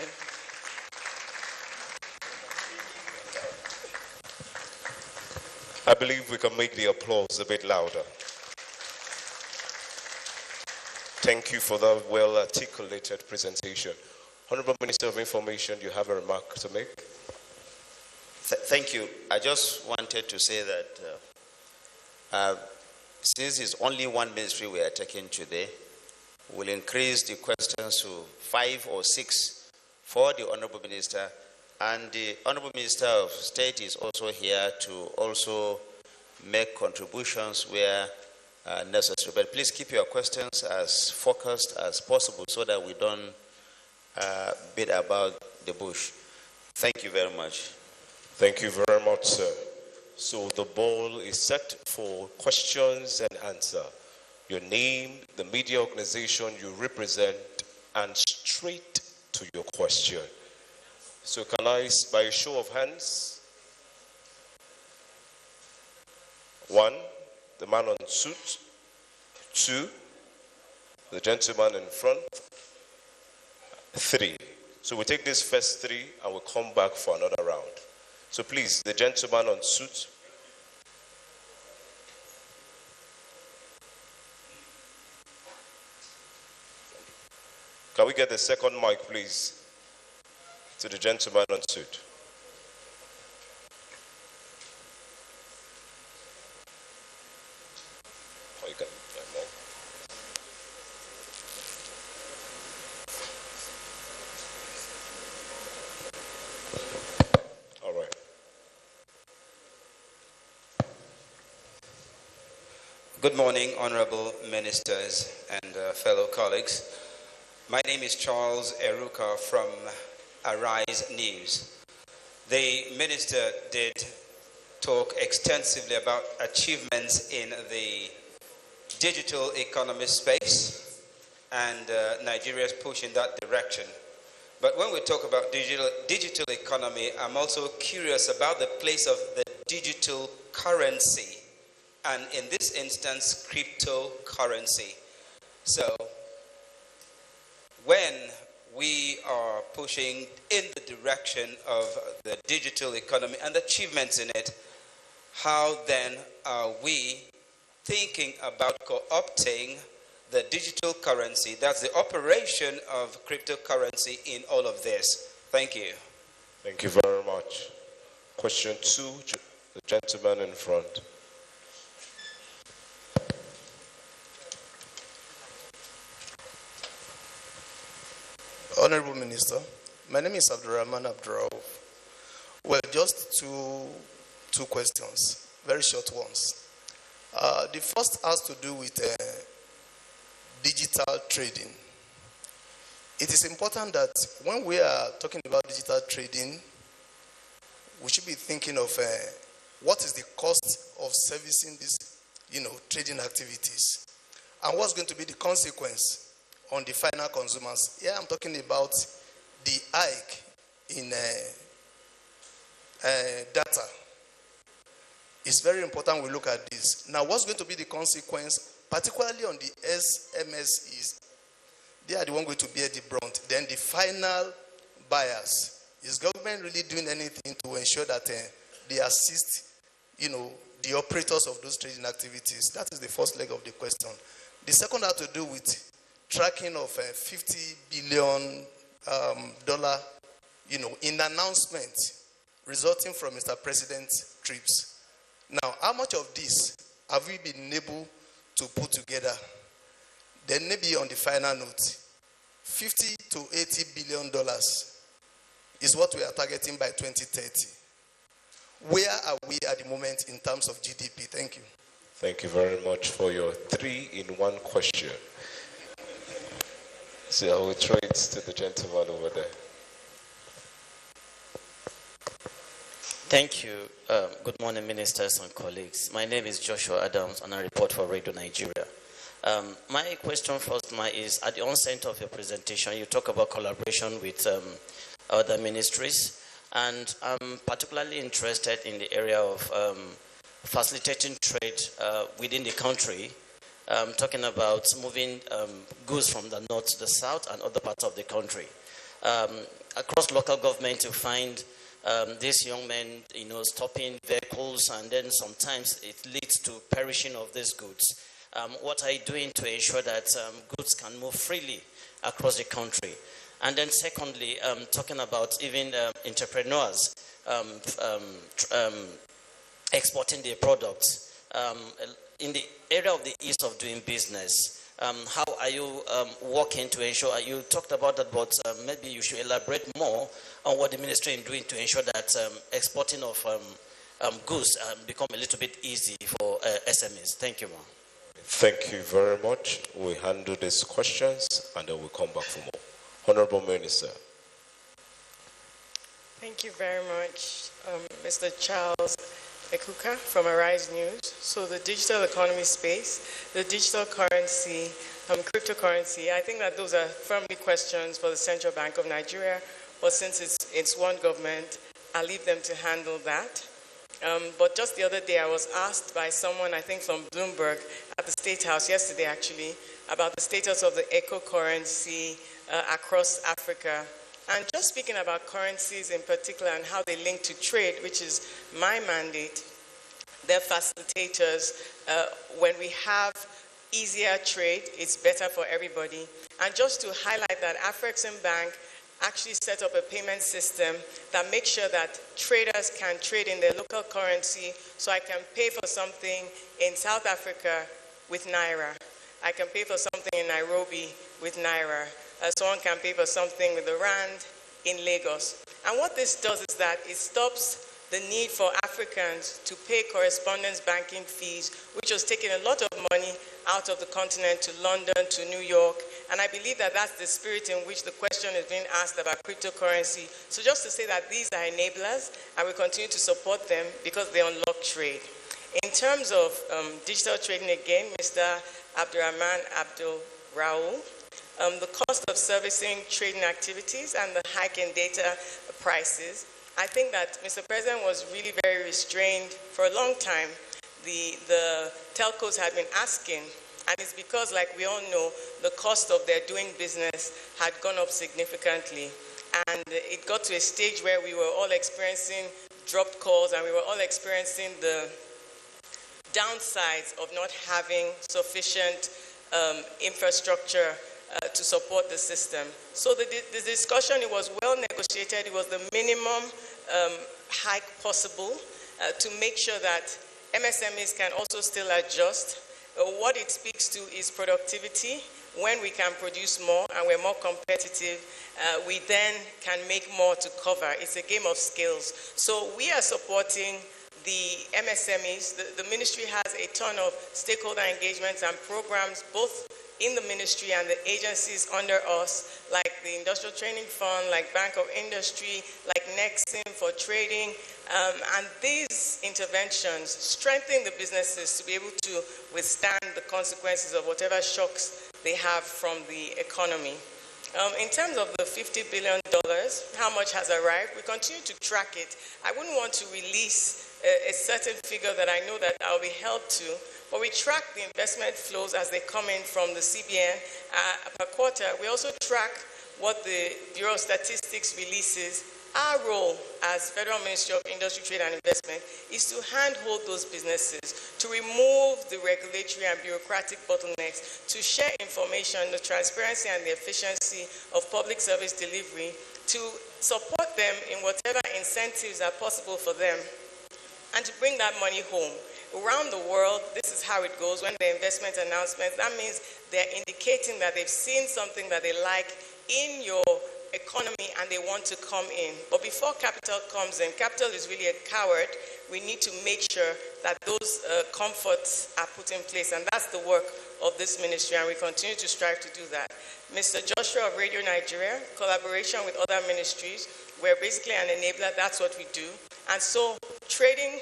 I believe we can make the applause a bit louder. Thank you for that well-articulated presentation. Honorable Minister of Information, you have a remark to make? Thank you. I just wanted to say that since it's only one ministry we are taking today, we'll increase the questions to 5 or 6 for the Honorable Minister. And the Honorable Minister of State is also here to also make contributions where necessary. But please keep your questions as focused as possible so that we don't beat about the bush. Thank you very much. Thank you very much, sir. So the ball is set for questions and answer. Your name, the media organization you represent, and straight to your question. So can I, by a show of hands? 1, the man on suit. 2, the gentleman in front. 3. So we take this first 3 and we'll come back for another round. So please, the gentleman on suit. Can we get the second mic, please, to the gentleman on suit? Oh, you can. All right. Good morning, honorable ministers and fellow colleagues. My name is Charles Eruka from Arise News. The minister did talk extensively about achievements in the digital economy space, and Nigeria's push in that direction. But when we talk about digital economy, I'm also curious about the place of the digital currency, and in this instance, cryptocurrency. So, when we are pushing in the direction of the digital economy and achievements in it, how then are we thinking about co-opting the digital currency, that's the operation of cryptocurrency in all of this? Thank you. Thank you very much. Question 2, the gentleman in front. Honorable Minister, my name is Abdurrahman Abdurrauf. Well, just two questions, very short ones. The first has to do with digital trading. It is important that when we are talking about digital trading, we should be thinking of what is the cost of servicing these, trading activities, and what's going to be the consequence on the final consumers. Here I'm talking about the hike in data. It's very important we look at this. Now, what's going to be the consequence, particularly on the SMSEs? They are the one going to bear the brunt. Then the final buyers. Is government really doing anything to ensure that they assist, the operators of those trading activities. That is the first leg of the question. The second had to do with tracking of $50 billion in announcements resulting from Mr. President's trips. Now, how much of this have we been able to put together? Then maybe on the final note, $50 to $80 billion is what we are targeting by 2030. Where are we at the moment in terms of GDP? Thank you. Thank you very much for your 3-in-1 question. So I will throw it to the gentleman over there. Thank you. Good morning, ministers and colleagues. My name is Joshua Adams, and I report for Radio Nigeria. My question first is, at the onset of your presentation, you talk about collaboration with other ministries, and I'm particularly interested in the area of facilitating trade within the country, talking about moving goods from the north to the south and other parts of the country. Across local government, you find these young men, stopping vehicles, and then sometimes it leads to perishing of these goods. What are you doing to ensure that goods can move freely across the country? And then secondly, talking about even entrepreneurs exporting their products. In the area of the ease of doing business, how are you working to ensure, you talked about that, but maybe you should elaborate more on what the ministry is doing to ensure that exporting of goods become a little bit easy for SMEs. Thank you, ma'am. Thank you very much. We handle these questions and then we'll come back for more. Honorable Minister. Thank you very much, Mr. Charles Ekuka from Arise News. So the digital economy space, the digital currency, cryptocurrency, I think that those are firmly questions for the Central Bank of Nigeria, but since it's one government, I'll leave them to handle that. But just the other day, I was asked by someone, I think from Bloomberg, at the State House yesterday actually, about the status of the eco-currency across Africa. And just speaking about currencies in particular and how they link to trade, which is my mandate, they're facilitators. When we have easier trade, it's better for everybody. And just to highlight that, Afrexim Bank actually set up a payment system that makes sure that traders can trade in their local currency. So I can pay for something in South Africa with Naira. I can pay for something in Nairobi with Naira. Someone can pay for something with the Rand in Lagos. And what this does is that it stops the need for Africans to pay correspondence banking fees, which was taking a lot of money out of the continent to London, to New York. And I believe that that's the spirit in which the question is being asked about cryptocurrency. So just to say that these are enablers, and we continue to support them because they unlock trade. In terms of digital trading again, Mr. Abdurrahman Abdul Raul, the cost of servicing trading activities and the hike in data prices, I think that Mr. President was really very restrained for a long time. The telcos had been asking, and it's because, like we all know, the cost of their doing business had gone up significantly. And it got to a stage where we were all experiencing dropped calls, and we were all experiencing the downsides of not having sufficient infrastructure to support the system. So the discussion, it was well negotiated. It was the minimum hike possible to make sure that MSMEs can also still adjust. What it speaks to is productivity. When we can produce more and we're more competitive, we then can make more to cover. It's a game of skills. So we are supporting the MSMEs. The ministry has a ton of stakeholder engagements and programs, both in the ministry and the agencies under us, like the Industrial Training Fund, like Bank of Industry, like Nexim for trading. And these interventions strengthen the businesses to be able to withstand the consequences of whatever shocks they have from the economy. In terms of the $50 billion, how much has arrived? We continue to track it. I wouldn't want to release a certain figure that I know that I'll be held to, but we track the investment flows as they come in from the CBN per quarter. We also track what the Bureau of Statistics releases Our role as Federal Ministry of Industry, Trade and Investment is to handhold those businesses, to remove the regulatory and bureaucratic bottlenecks, to share information, the transparency and the efficiency of public service delivery, to support them in whatever incentives are possible for them, and to bring that money home. Around the world, this is how it goes. When the investment announcements, that means they're indicating that they've seen something that they like in your economy and they want to come in. But before capital comes in, capital is really a coward. We need to make sure that those comforts are put in place, and that's the work of this ministry, and we continue to strive to do that. Mr. Joshua of Radio Nigeria, collaboration with other ministries, we're basically an enabler. That's what we do. And so trading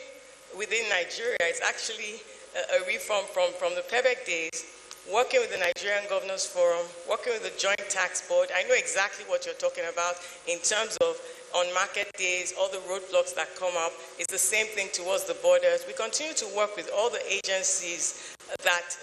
within Nigeria is actually a reform from the PEBEC days, working with the Nigerian Governors Forum, working with the Joint Tax Board. I know exactly what you're talking about in terms of on market days, all the roadblocks that come up. It's the same thing towards the borders. We continue to work with all the agencies that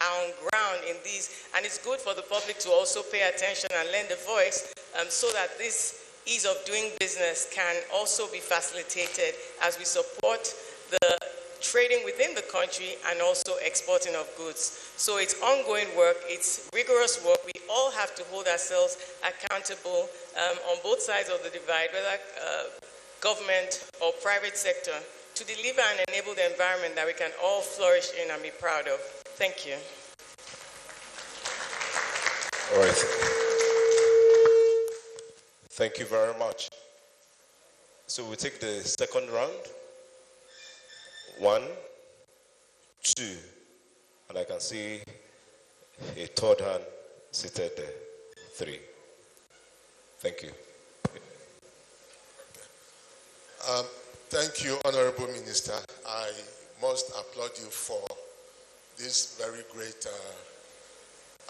are on ground in these, and it's good for the public to also pay attention and lend a voice so that this ease of doing business can also be facilitated as we support the trading within the country and also exporting of goods. So it's ongoing work, it's rigorous work. We all have to hold ourselves accountable on both sides of the divide, whether government or private sector, to deliver and enable the environment that we can all flourish in and be proud of. Thank you. All right. Thank you very much. So we take the second round. 1, 2, and I can see a third hand seated there. 3. Thank you. Thank you, Honorable Minister. I must applaud you for this very great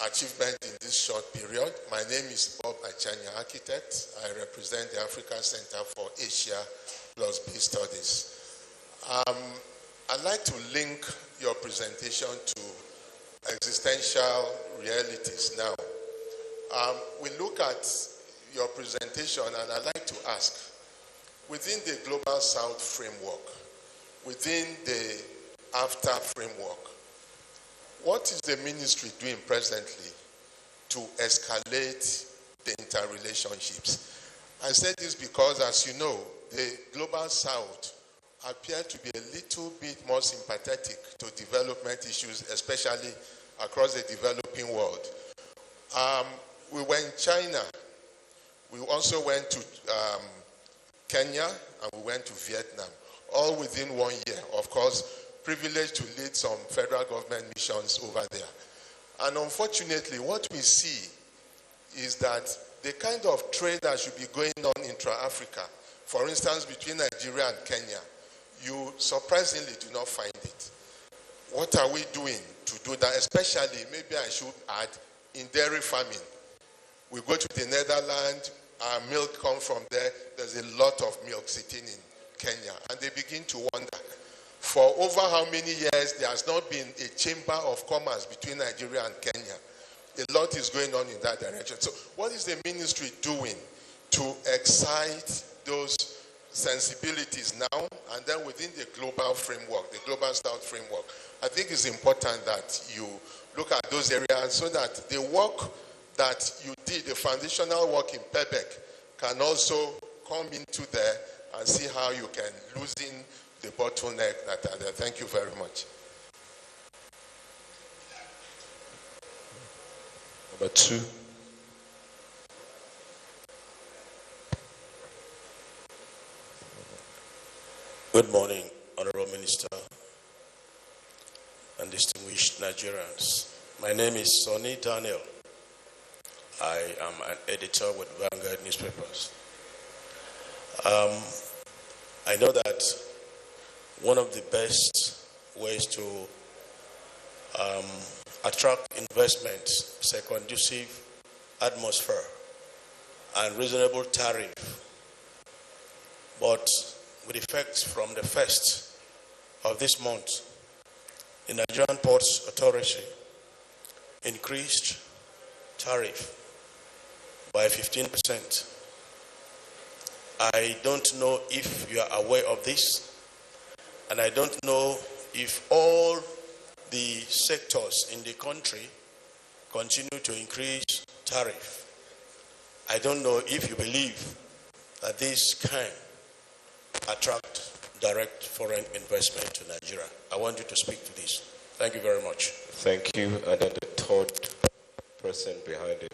achievement in this short period. My name is Bob Achanya, architect. I represent the African Center for Asia plus B Studies. I'd like to link your presentation to existential realities now. We look at your presentation and I'd like to ask, within the Global South framework, within the AFTA framework, what is the ministry doing presently to escalate the interrelationships? I say this because, as you know, the Global South appear to be a little bit more sympathetic to development issues, especially across the developing world. We were in China. We also went to Kenya, and we went to Vietnam, all within 1 year. Of course, privileged to lead some federal government missions over there. And unfortunately, what we see is that the kind of trade that should be going on intra-Africa, for instance, between Nigeria and Kenya, you surprisingly do not find it. What are we doing to do that? Especially, maybe I should add, in dairy farming. We go to the Netherlands, our milk comes from there. There's a lot of milk sitting in Kenya. And they begin to wonder, for over how many years there has not been a chamber of commerce between Nigeria and Kenya. A lot is going on in that direction. So what is the ministry doing to excite those sensibilities now and then within the global framework, the Global South framework? I think it's important that you look at those areas so that the work that you did, the foundational work in PEBEC, can also come into there and see how you can loosen the bottleneck that are there. Thank you very much. Number 2. Good morning, Honorable Minister and distinguished Nigerians. My name is Sonny Daniel. I am an editor with Vanguard newspapers. I know that one of the best ways to attract investment is a conducive atmosphere and reasonable tariff. But with effect from the 1st of this month, the Nigerian Ports Authority increased tariff by 15%. I don't know if you are aware of this, and I don't know if all the sectors in the country continue to increase tariff. I don't know if you believe that this can attract direct foreign investment to Nigeria. I want you to speak to this. Thank you very much. Thank you. And then the third person behind it.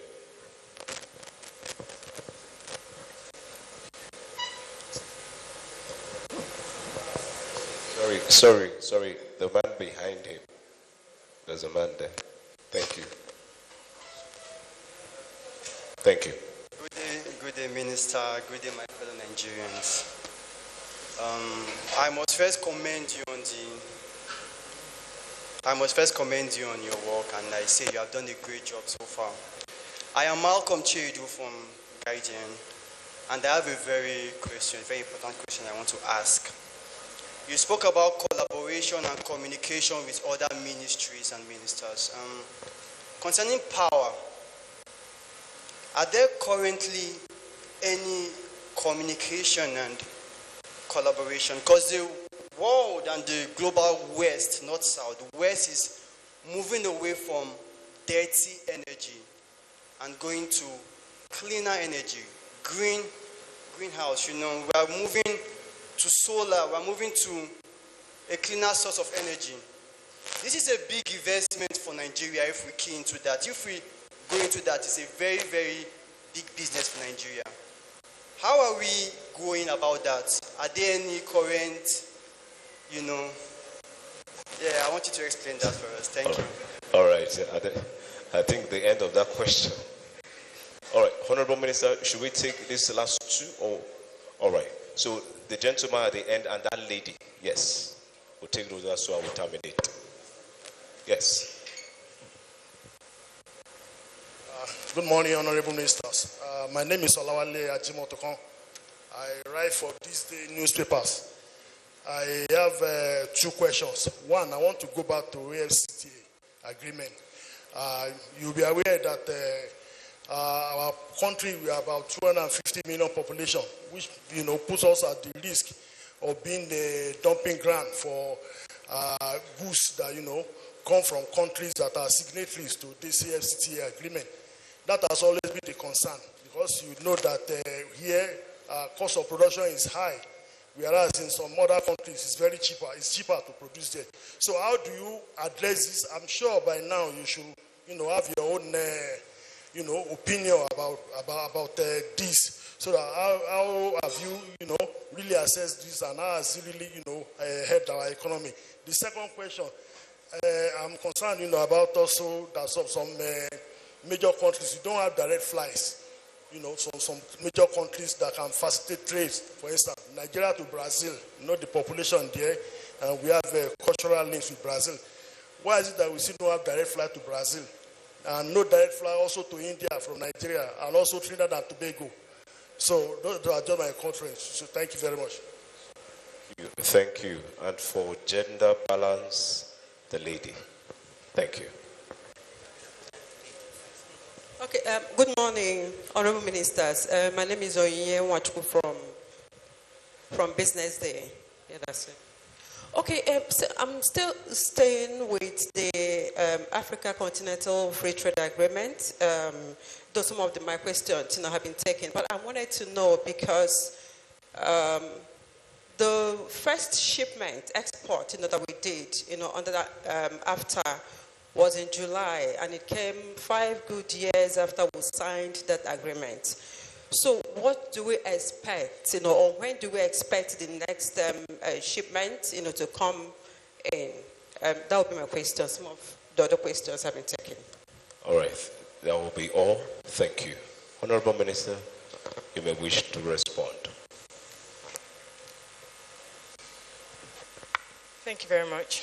Sorry. The man behind him. There's a man there. Thank you. Thank you. Good day, Minister. Good day, my fellow Nigerians. I must first commend you on your work, and I say you have done a great job so far. I am Malcolm Chidu from Guardian, and I have a very important question I want to ask. You spoke about collaboration and communication with other ministries and ministers. Concerning power, are there currently any communication and collaboration? Because the world and the global West, not South, the West is moving away from dirty energy and going to cleaner energy, greenhouse. We are moving to solar, we are moving to a cleaner source of energy. This is a big investment for Nigeria if we key into that. If we go into that, it's a very, very big business for Nigeria. How are we going about that? Are there any current, I want you to explain that for us. Thank you. All right. I think the end of that question. All right. Honorable Minister, should we take this last two? All right. So the gentleman at the end and that lady, yes. We'll take those last two and we'll terminate. Yes. Good morning, honorable ministers. My name is Olawale Ajimotokon. I write for these day newspapers. I have two questions. One, I want to go back to AFCTA agreement. You'll be aware that our country, we are about 250 million population, which puts us at the risk of being the dumping ground for goods that come from countries that are signatories to this AFCTA agreement. That has always been the concern, because you know that here cost of production is high, whereas in some other countries it's very cheaper. It's cheaper to produce there. So how do you address this? I'm sure by now you should have your own opinion about this. So that how have you really assessed this, and how has it really helped our economy? The second question, I'm concerned about also that some major countries, you don't have direct flights. Some major countries that can facilitate trade. For instance, Nigeria to Brazil, the population there, and we have cultural links with Brazil. Why is it that we still don't have direct flight to Brazil? And no direct flight also to India from Nigeria, and also Trinidad and Tobago. So those are just my conference. So thank you very much. Thank you. And for gender balance, the lady. Thank you. Okay, good morning, honorable ministers. My name is Oyinye Nwachukwu from Business Day. Yeah, that's it. Okay, so I'm still staying with the Africa Continental Free Trade Agreement. Though some of my questions have been taken, but I wanted to know because the first shipment export that we did under that after was in July, and it came 5 good years after we signed that agreement. So what do we expect, or when do we expect the next shipment, to come in? That would be my question. Some of the other questions have been taken. All right. That will be all. Thank you. Honorable Minister, you may wish to respond. Thank you very much.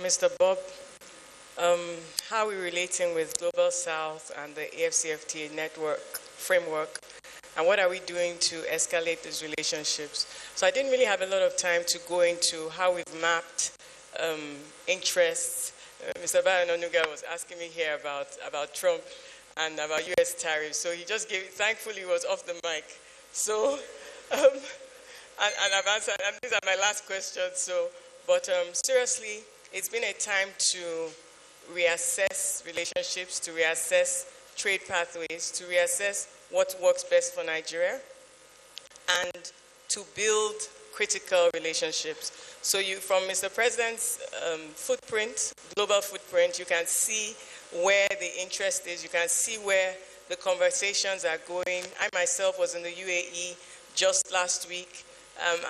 Mr. Bob, how are we relating with Global South and the AFCFTA network framework, and what are we doing to escalate these relationships? So I didn't really have a lot of time to go into how we've mapped interests. Mr. Onanuga was asking me here about Trump and about US tariffs, so he just gave, thankfully he was off the mic. So And I've answered, and these are my last questions. So, but seriously, it's been a time to reassess relationships, to reassess trade pathways, to reassess what works best for Nigeria, and to build critical relationships. So you, from Mr. President's footprint, global footprint, you can see where the interest is, you can see where the conversations are going. I myself was in the UAE just last week,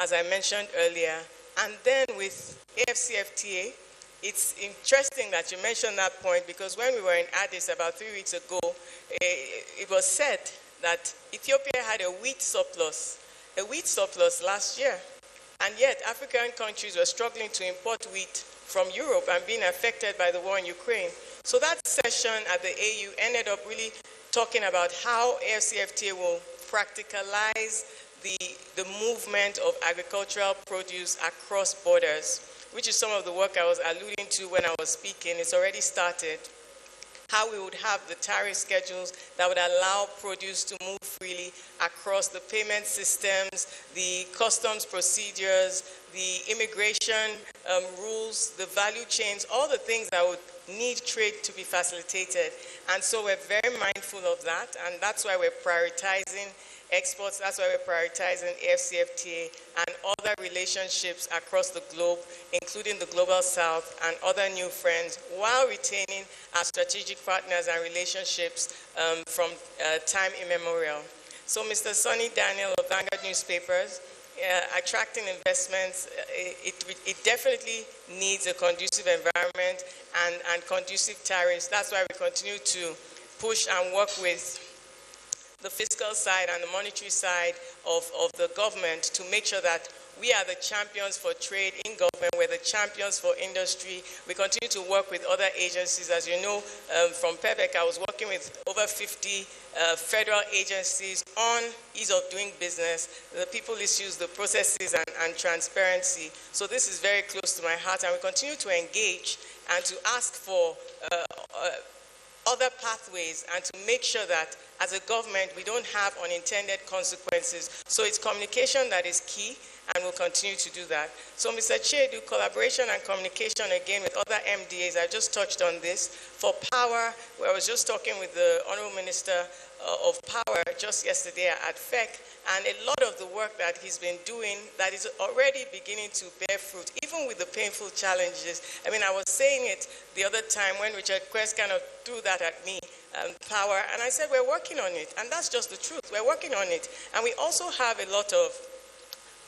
as I mentioned earlier, and then with AFCFTA, it's interesting that you mentioned that point, because when we were in Addis about 3 weeks ago, it was said that Ethiopia had a wheat surplus last year. And yet African countries were struggling to import wheat from Europe and being affected by the war in Ukraine. So that session at the AU ended up really talking about how AFCFTA will practicalize the movement of agricultural produce across borders, which is some of the work I was alluding to when I was speaking. It's already started. How we would have the tariff schedules that would allow produce to move freely across the payment systems, the customs procedures, the immigration rules, the value chains, all the things that would need trade to be facilitated. And so we're very mindful of that, and that's why we're prioritizing exports, that's why we're prioritizing AFCFTA and other relationships across the globe, including the Global South and other new friends, while retaining our strategic partners and relationships from time immemorial. So Mr. Sonny Daniel of Vanguard Newspapers, attracting investments, it definitely needs a conducive environment and conducive tariffs. That's why we continue to push and work with the fiscal side and the monetary side of the government to make sure that we are the champions for trade in government, we're the champions for industry. We continue to work with other agencies. As you know, from PEPEC, I was working with over 50 federal agencies on ease of doing business, the people issues, the processes, and transparency. So this is very close to my heart, and we continue to engage and to ask for other pathways and to make sure that as a government we don't have unintended consequences. So it's communication that is key, and we'll continue to do that. So Mr. Chedu, collaboration and communication again with other MDAs, I just touched on this. For power, where I was just talking with the Honorable Minister of Power just yesterday at FEC, and a lot of the work that he's been doing that is already beginning to bear fruit, even with the painful challenges. I mean, I was saying it the other time when Richard Quest kind of threw that at me, power, and I said we're working on it, and that's just the truth. We're working on it, and we also have a lot of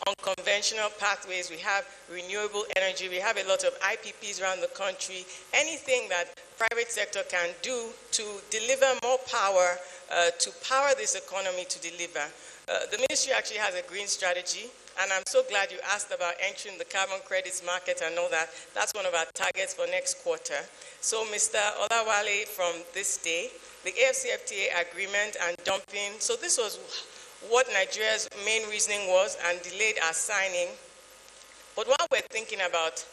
unconventional pathways. We have renewable energy. We have a lot of IPPs around the country. Anything that private sector can do to deliver more power, to power this economy to deliver. The ministry actually has a green strategy, and I'm so glad you asked about entering the carbon credits market and all that. That's one of our targets for next quarter. So Mr. Olawale from this day, the AFCFTA agreement and dumping. So this was what Nigeria's main reasoning was and delayed our signing. But while we're thinking about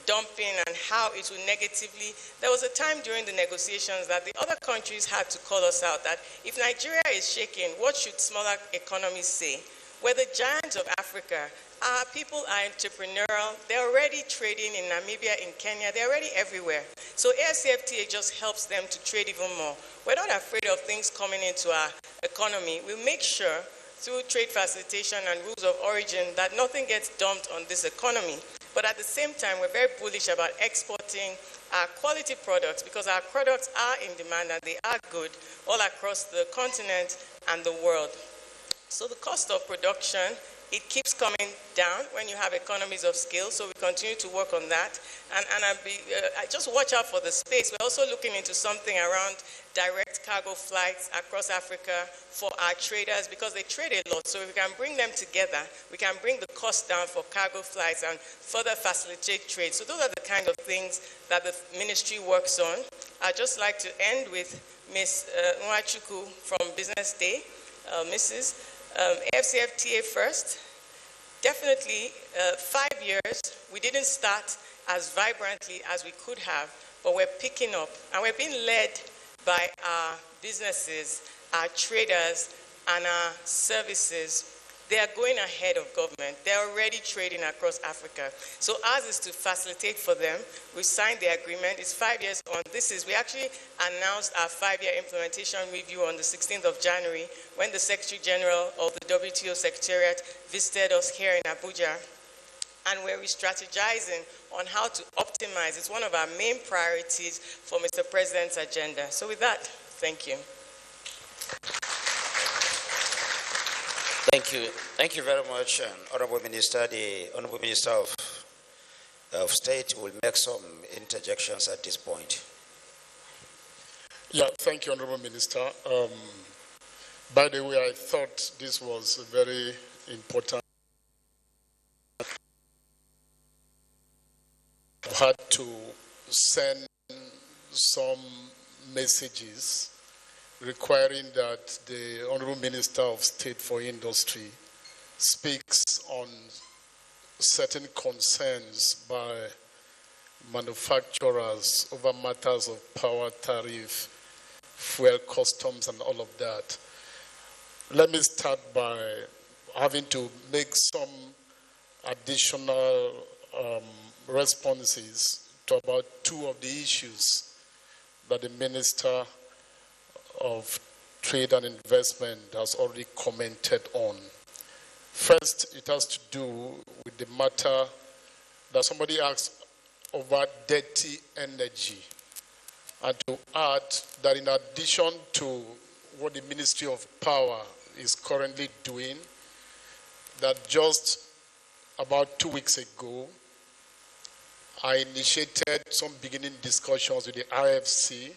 dumping and how it will negatively, there was a time during the negotiations that the other countries had to call us out that if Nigeria is shaking, what should smaller economies say? We're the giants of Africa. Our people are entrepreneurial. They're already trading in Namibia, in Kenya. They're already everywhere. So AFCFTA just helps them to trade even more. We're not afraid of things coming into our economy. We make sure through trade facilitation and rules of origin that nothing gets dumped on this economy. But at the same time, we're very bullish about exporting our quality products because our products are in demand and they are good all across the continent and the world. So the cost of production, it keeps coming down when you have economies of scale, so we continue to work on that. And I just watch out for the space. We're also looking into something around direct cargo flights across Africa for our traders because they trade a lot. So if we can bring them together, we can bring the cost down for cargo flights and further facilitate trade. So those are the kind of things that the ministry works on. I'd just like to end with Ms. Nwachukwu from Business Day, Mrs. AFCFTA first. Definitely 5 years, we didn't start as vibrantly as we could have, but we're picking up and we're being led by our businesses, our traders, and our services They are going ahead of government. They're already trading across Africa. So ours is to facilitate for them. We signed the agreement. It's 5 years on. We actually announced our 5-year implementation review on the 16th of January when the Secretary General of the WTO Secretariat visited us here in Abuja. And we're strategizing on how to optimize. It's one of our main priorities for Mr. President's agenda. So with that, thank you. Thank you. Thank you very much, Honorable Minister. The Honorable Minister of State will make some interjections at this point. Yeah, thank you, Honorable Minister. By the way, I thought this was a very important. I've had to send some messages requiring that the Honorable Minister of State for Industry speaks on certain concerns by manufacturers over matters of power tariff, fuel customs, and all of that. Let me start by having to make some additional responses to about two of the issues that the Minister of Trade and Investment has already commented on. First, it has to do with the matter that somebody asked over dirty energy. And to add that in addition to what the Ministry of Power is currently doing, that just about 2 weeks ago, I initiated some beginning discussions with the IFC,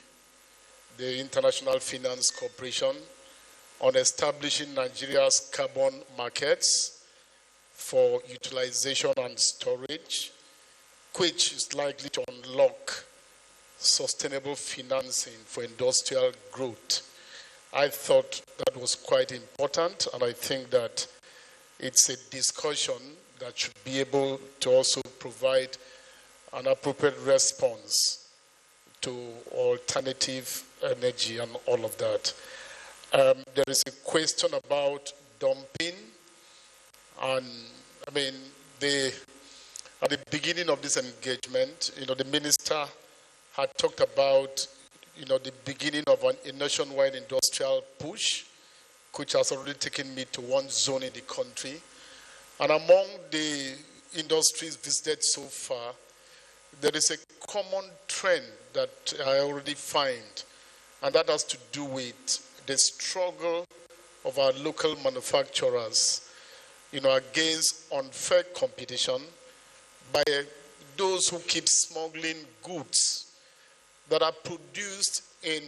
the International Finance Corporation, on establishing Nigeria's carbon markets for utilization and storage, which is likely to unlock sustainable financing for industrial growth. I thought that was quite important, and I think that it's a discussion that should be able to also provide an appropriate response to alternative energy and all of that. There is a question about dumping, and I mean, at the beginning of this engagement, the minister had talked about, the beginning of a nationwide industrial push, which has already taken me to one zone in the country. And among the industries visited so far, there is a common trend that I already find, and that has to do with the struggle of our local manufacturers, against unfair competition by those who keep smuggling goods that are produced in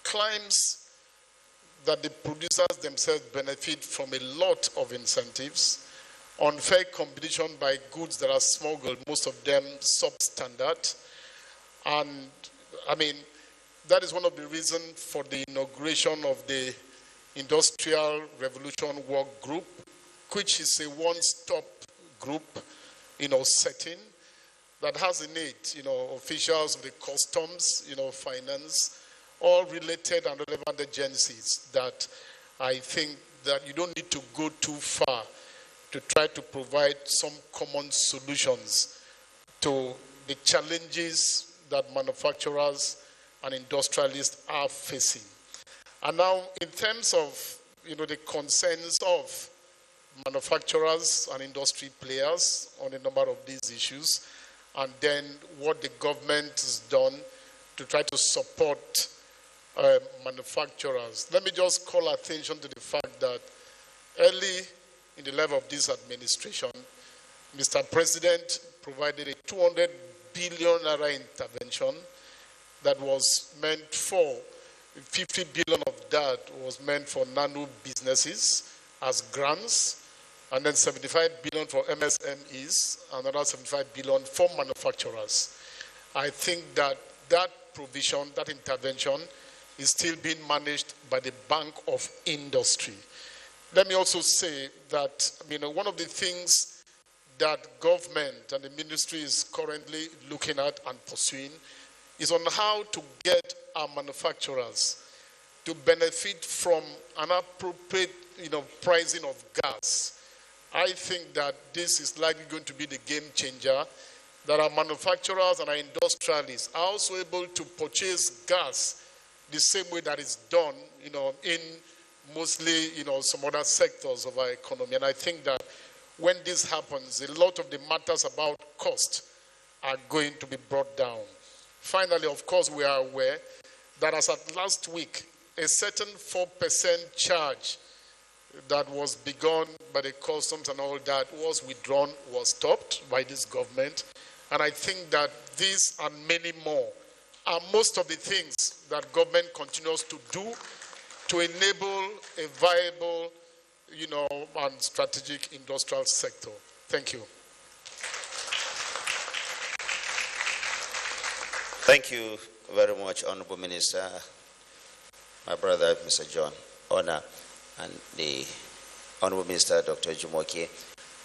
climes that the producers themselves benefit from a lot of incentives, unfair competition by goods that are smuggled, most of them substandard. And I mean, that is one of the reasons for the inauguration of the Industrial Revolution Work Group, which is a one-stop group, setting that has in it, officials of the customs, finance, all related and relevant agencies that I think that you don't need to go too far to try to provide some common solutions to the challenges that manufacturers and industrialists are facing. And now, in terms of, the concerns of manufacturers and industry players on a number of these issues, and then what the government has done to try to support manufacturers. Let me just call attention to the fact that early in the level of this administration, Mr. President provided a 200 billion naira intervention that was meant for 50 billion of that was meant for nano businesses as grants, and then 75 billion for MSMEs, another 75 billion for manufacturers. I think that that provision, that intervention, is still being managed by the Bank of Industry. Let me also say that, one of the things that government and the ministry is currently looking at and pursuing is on how to get our manufacturers to benefit from an appropriate, pricing of gas I think that this is likely going to be the game changer, that our manufacturers and our industrialists are also able to purchase gas the same way that it's done, in mostly, some other sectors of our economy. And I think that when this happens, a lot of the matters about cost are going to be brought down. Finally, of course, we are aware that as at last week, a certain 4% charge that was begun by the customs and all that was withdrawn, was stopped by this government. And I think that these and many more are most of the things that government continues to do to enable a viable, and strategic industrial sector. Thank you. Thank you very much, Honorable Minister, my brother, Mr. John Ona, and the Honorable Minister, Dr. Jumoke.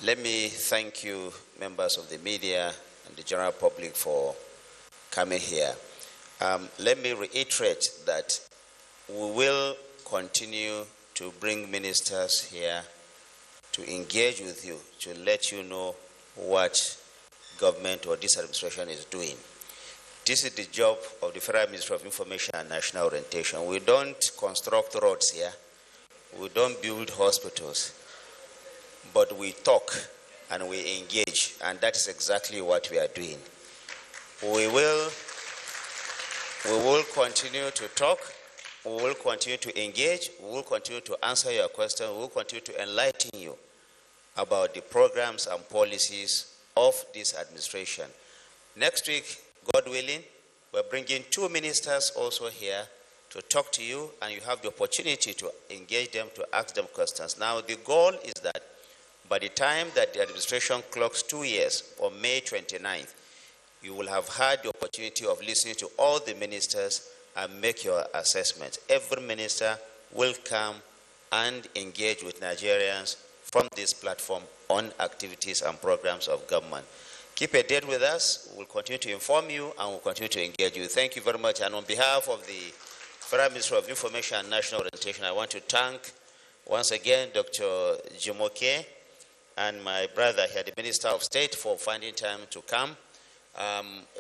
Let me thank you, members of the media and the general public, for coming here. Let me reiterate that we will continue to bring ministers here to engage with you, to let you know what government or this administration is doing. This is the job of the Federal Ministry of Information and National Orientation. We don't construct roads here. We don't build hospitals. But we talk and we engage, and that is exactly what we are doing. We will continue to talk. We will continue to engage. We will continue to answer your questions. We will continue to enlighten you about the programs and policies of this administration. Next week, God willing, we're bringing 2 ministers also here to talk to you, and you have the opportunity to engage them, to ask them questions. Now, the goal is that by the time that the administration clocks 2 years, on May 29th, you will have had the opportunity of listening to all the ministers and make your assessment. Every minister will come and engage with Nigerians from this platform on activities and programs of government. Keep a date with us. We'll continue to inform you and we'll continue to engage you. Thank you very much. And on behalf of the Federal Ministry of Information and National Orientation, I want to thank once again Dr. Jumoke and my brother here, the Minister of State, for finding time to come.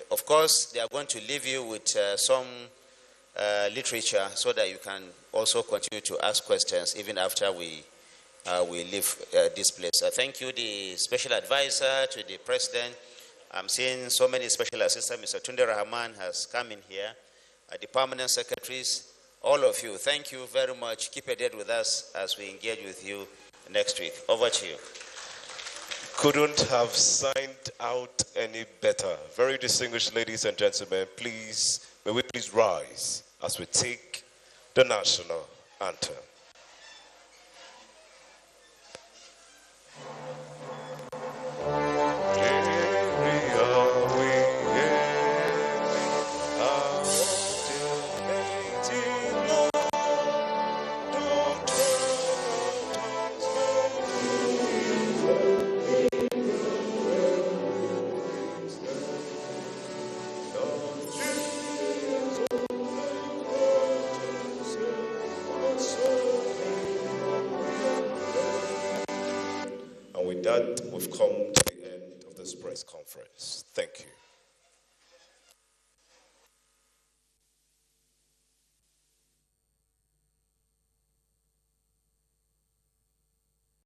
Of course, they are going to leave you with some literature so that you can also continue to ask questions even after we leave this place. Thank you, the special advisor to the president. I'm seeing so many special assistants. Mr. Tunde Rahman has come in here. The permanent secretaries, all of you, thank you very much. Keep a date with us as we engage with you next week. Over to you. Couldn't have signed out any better. Very distinguished ladies and gentlemen, may we please rise as we take the national anthem. With that, we've come to the end of this press conference. Thank you.